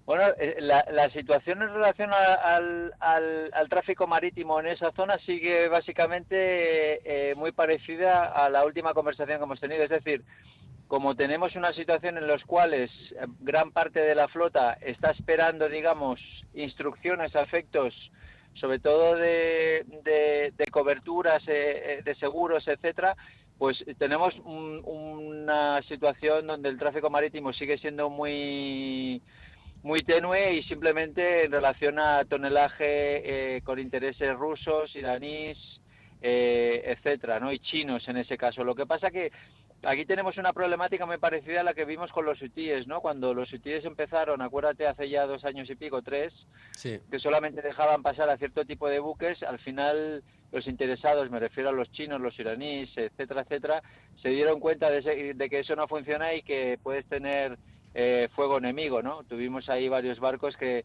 S9: Bueno, la situación en relación al tráfico marítimo en esa zona sigue básicamente muy parecida a la última conversación que hemos tenido. Es decir, como tenemos una situación en la cual gran parte de la flota está esperando, digamos, instrucciones a efectos, sobre todo de coberturas, de seguros, etcétera, pues tenemos una situación donde el tráfico marítimo sigue siendo muy tenue y simplemente en relación a tonelaje con intereses rusos, iraníes, etcétera, ¿no? Y chinos en ese caso. Lo que pasa que aquí tenemos una problemática muy parecida a la que vimos con los hutíes, ¿no? Cuando los hutíes empezaron, acuérdate, hace ya 2 años y pico, 3,
S1: sí,
S9: que solamente dejaban pasar a cierto tipo de buques, al final los interesados, me refiero a los chinos, los iraníes, etcétera, etcétera, se dieron cuenta de que eso no funciona y que puedes tener fuego enemigo, ¿no? Tuvimos ahí varios barcos que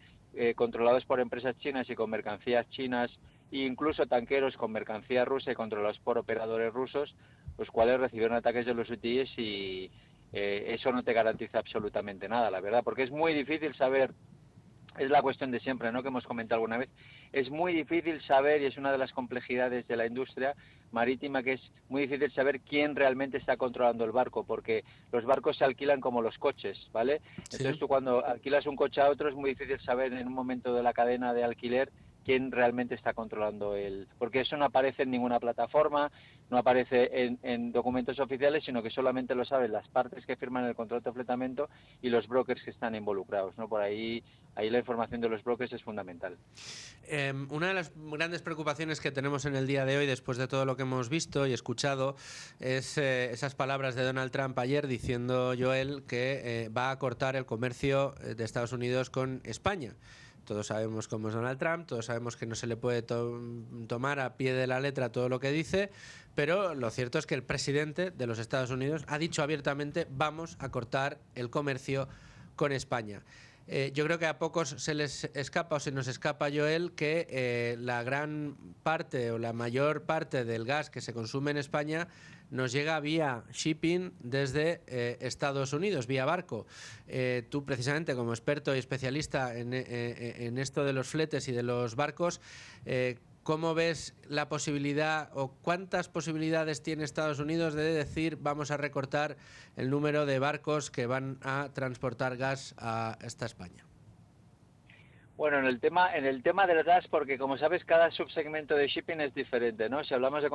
S9: controlados por empresas chinas y con mercancías chinas, e incluso tanqueros con mercancía rusa y controlados por operadores rusos, los cuales recibieron ataques de los hutíes y eso no te garantiza absolutamente nada, la verdad, porque es muy difícil saber. Es la cuestión de siempre, ¿no?, que hemos comentado alguna vez. Es muy difícil saber, y es una de las complejidades de la industria marítima, que es muy difícil saber quién realmente está controlando el barco, porque los barcos se alquilan como los coches, ¿vale?
S1: sí.
S9: Entonces tú cuando alquilas un coche a otro es muy difícil saber en un momento de la cadena de alquiler quién realmente está controlando porque eso no aparece en ninguna plataforma, no aparece en documentos oficiales, sino que solamente lo saben las partes que firman el contrato de fletamento y los brokers que están involucrados, ¿no? Por ahí la información de los brokers es fundamental.
S1: Una de las grandes preocupaciones que tenemos en el día de hoy, después de todo lo que hemos visto y escuchado, es esas palabras de Donald Trump ayer diciendo, Joel, que va a cortar el comercio de Estados Unidos con España. Todos sabemos cómo es Donald Trump, todos sabemos que no se le puede tomar a pie de la letra todo lo que dice, pero lo cierto es que el presidente de los Estados Unidos ha dicho abiertamente, vamos a cortar el comercio con España. Yo creo que a pocos se les escapa o se nos escapa, Joel, que la gran parte o la mayor parte del gas que se consume en España nos llega vía shipping desde Estados Unidos, vía barco. Tú, precisamente, como experto y especialista en esto de los fletes y de los barcos, ¿cómo ves la posibilidad o cuántas posibilidades tiene Estados Unidos de decir vamos a recortar el número de barcos que van a transportar gas hasta España?
S9: Bueno, en el tema del gas, porque como sabes, cada subsegmento de shipping es diferente, ¿no? Si hablamos de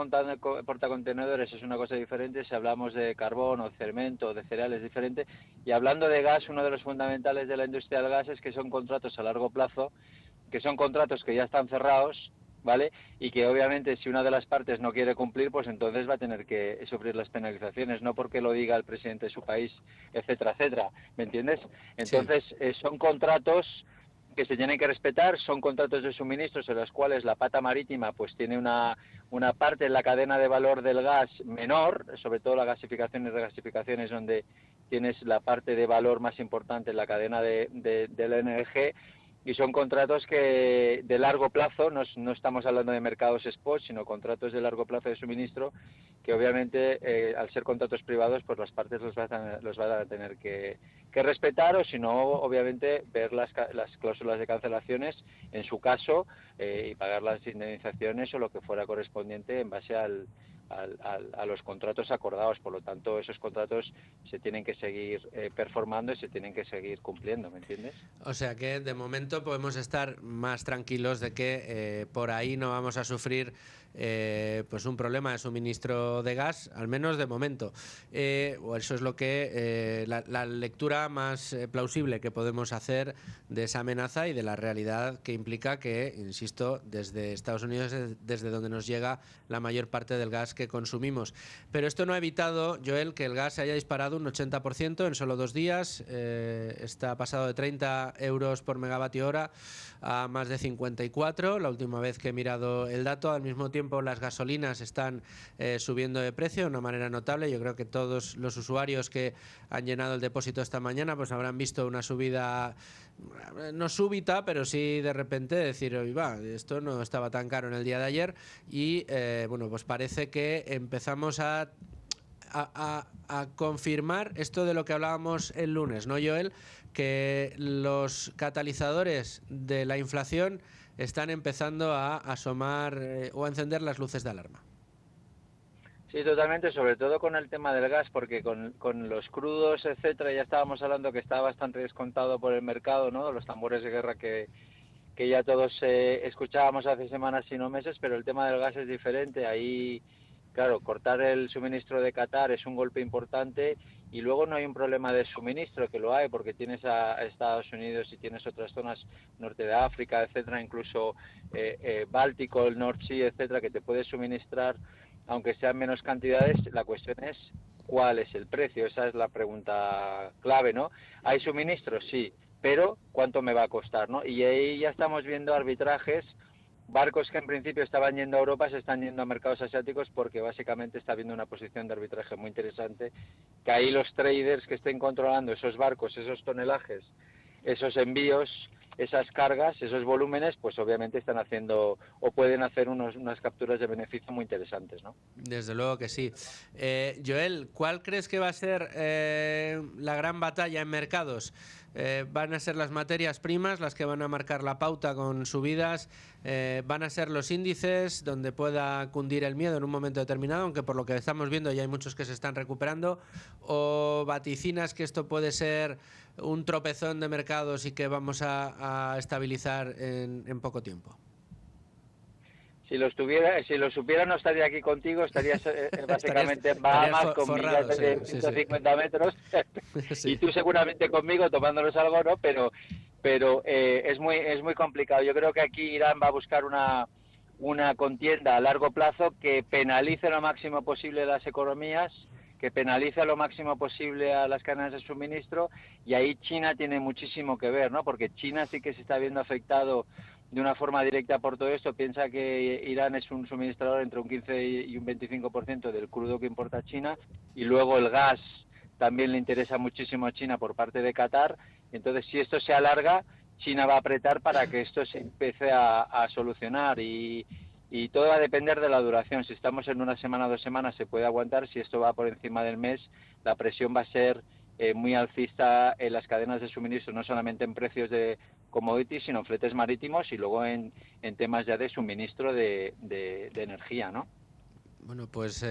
S9: portacontenedores es una cosa diferente, si hablamos de carbón o cemento o de cereales es diferente, y hablando de gas, uno de los fundamentales de la industria del gas es que son contratos a largo plazo, que son contratos que ya están cerrados, ¿vale? Y que obviamente si una de las partes no quiere cumplir, pues entonces va a tener que sufrir las penalizaciones, no porque lo diga el presidente de su país, etcétera, etcétera, ¿me entiendes? Entonces son contratos que se tienen que respetar, son contratos de suministros en los cuales la pata marítima pues tiene una parte en la cadena de valor del gas menor, sobre todo la gasificación y regasificación es donde tienes la parte de valor más importante en la cadena del NLG, y son contratos que de largo plazo, no estamos hablando de mercados spot, sino contratos de largo plazo de suministro, que obviamente al ser contratos privados, pues las partes los van a tener que respetar, o si no, obviamente ver las cláusulas de cancelaciones en su caso y pagar las indemnizaciones o lo que fuera correspondiente en base al a los contratos acordados. Por lo tanto, esos contratos se tienen que seguir performando y se tienen que seguir cumpliendo, ¿me entiendes?
S1: O sea que de momento podemos estar más tranquilos de que por ahí no vamos a sufrir pues un problema de suministro de gas, al menos de momento. O eso es lo que la lectura más plausible que podemos hacer de esa amenaza y de la realidad que implica que, insisto, desde Estados Unidos es desde donde nos llega la mayor parte del gas que consumimos. Pero esto no ha evitado, Joel, que el gas se haya disparado un 80% en solo 2 días. Está pasado de 30 euros por megavatio hora a más de 54, la última vez que he mirado el dato. Al mismo tiempo, las gasolinas están subiendo de precio de una manera notable. Yo creo que todos los usuarios que han llenado el depósito esta mañana pues habrán visto una subida, no súbita, pero sí de repente decir, oye, va, esto no estaba tan caro en el día de ayer. Y bueno, pues parece que empezamos a confirmar esto de lo que hablábamos el lunes, ¿no, Joel? Que los catalizadores de la inflación están empezando a asomar o a encender las luces de alarma.
S9: Sí, totalmente, sobre todo con el tema del gas, porque con los crudos, etcétera, ya estábamos hablando que está bastante descontado por el mercado, ¿no? Los tambores de guerra que ya todos escuchábamos hace semanas y no meses, pero el tema del gas es diferente. Ahí, claro, cortar el suministro de Qatar es un golpe importante, y luego no hay un problema de suministro, que lo hay, porque tienes a Estados Unidos y tienes otras zonas, norte de África, etcétera, incluso Báltico, el North Sea, etcétera, que te puedes suministrar, aunque sean menos cantidades. La cuestión es cuál es el precio. Esa es la pregunta clave, ¿no? ¿Hay suministro? Sí, pero ¿cuánto me va a costar, no? Y ahí ya estamos viendo arbitrajes. Barcos que en principio estaban yendo a Europa se están yendo a mercados asiáticos, porque básicamente está habiendo una posición de arbitraje muy interesante, que ahí los traders que estén controlando esos barcos, esos tonelajes, esos envíos, esas cargas, esos volúmenes, pues obviamente están haciendo o pueden hacer unas capturas de beneficio muy interesantes, ¿no?
S1: Desde luego que sí. Joel, ¿cuál crees que va a ser la gran batalla en mercados? ¿Van a ser las materias primas las que van a marcar la pauta con subidas? ¿Van a ser los índices donde pueda cundir el miedo en un momento determinado, aunque por lo que estamos viendo ya hay muchos que se están recuperando? ¿O vaticinas que esto puede ser un tropezón de mercados y que vamos a estabilizar en poco tiempo?
S9: Si lo supiera no estaría aquí contigo, estarías básicamente en Bahamas con
S1: forrado,
S9: millas de 150 metros
S1: Sí.
S9: Y tú seguramente conmigo tomándonos algo, ¿no? Pero es muy complicado. Yo creo que aquí Irán va a buscar una contienda a largo plazo que penalice lo máximo posible las economías, que penalice lo máximo posible a las cadenas de suministro, y ahí China tiene muchísimo que ver, ¿no? Porque China sí que se está viendo afectado de una forma directa por todo esto. Piensa que Irán es un suministrador entre un 15 y un 25% del crudo que importa China, y luego el gas también le interesa muchísimo a China por parte de Qatar. Entonces, si esto se alarga, China va a apretar para que esto se empiece a solucionar, y todo va a depender de la duración. Si estamos en una semana o 2 semanas se puede aguantar. Si esto va por encima del mes, la presión va a ser muy alcista en las cadenas de suministro, no solamente en precios de commodities, sino en fletes marítimos, y luego en temas ya de suministro de energía, ¿no?
S1: Bueno, pues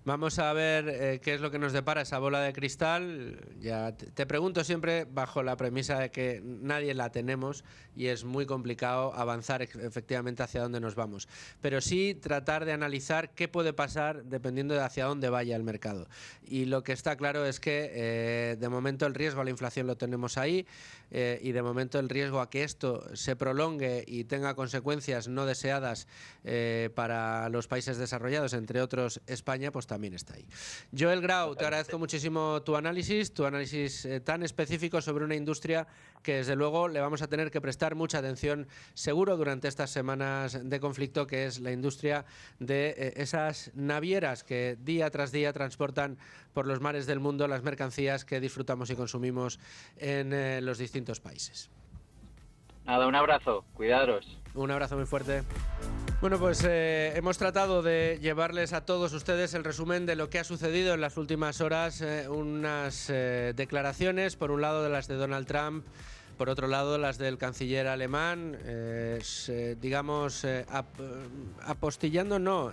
S1: vamos a ver qué es lo que nos depara esa bola de cristal. Ya te pregunto siempre bajo la premisa de que nadie la tenemos y es muy complicado avanzar efectivamente hacia dónde nos vamos. Pero sí tratar de analizar qué puede pasar dependiendo de hacia dónde vaya el mercado. Y lo que está claro es que de momento el riesgo a la inflación lo tenemos ahí, y de momento el riesgo a que esto se prolongue y tenga consecuencias no deseadas para los países desarrollados, entre otros España, pues también está ahí. Joel Grau, te agradezco muchísimo tu análisis tan específico sobre una industria que desde luego le vamos a tener que prestar mucha atención seguro durante estas semanas de conflicto, que es la industria de esas navieras que día tras día transportan por los mares del mundo las mercancías que disfrutamos y consumimos en los distintos países.
S9: Nada, un abrazo, cuidaros.
S1: Un abrazo muy fuerte. Bueno, pues hemos tratado de llevarles a todos ustedes el resumen de lo que ha sucedido en las últimas horas, unas declaraciones, por un lado de las de Donald Trump, por otro lado las del canciller alemán, digamos, apostillando, no,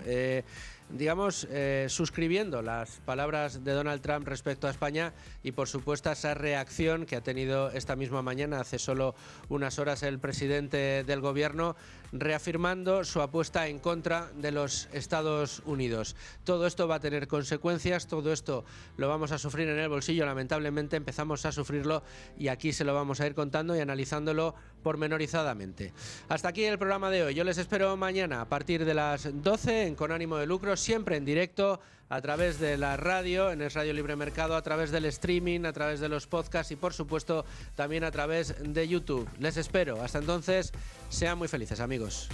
S1: digamos, suscribiendo las palabras de Donald Trump respecto a España y, por supuesto, esa reacción que ha tenido esta misma mañana, hace solo unas horas, el presidente del gobierno, reafirmando su apuesta en contra de los Estados Unidos. Todo esto va a tener consecuencias, todo esto lo vamos a sufrir en el bolsillo, lamentablemente empezamos a sufrirlo y aquí se lo vamos a ir contando y analizándolo pormenorizadamente. Hasta aquí el programa de hoy. Yo les espero mañana a partir de las 12 en Con Ánimo de Lucro, siempre en directo, a través de la radio, en Es Radio Libre Mercado, a través del streaming, a través de los podcasts y, por supuesto, también a través de YouTube. Les espero. Hasta entonces, sean muy felices, amigos.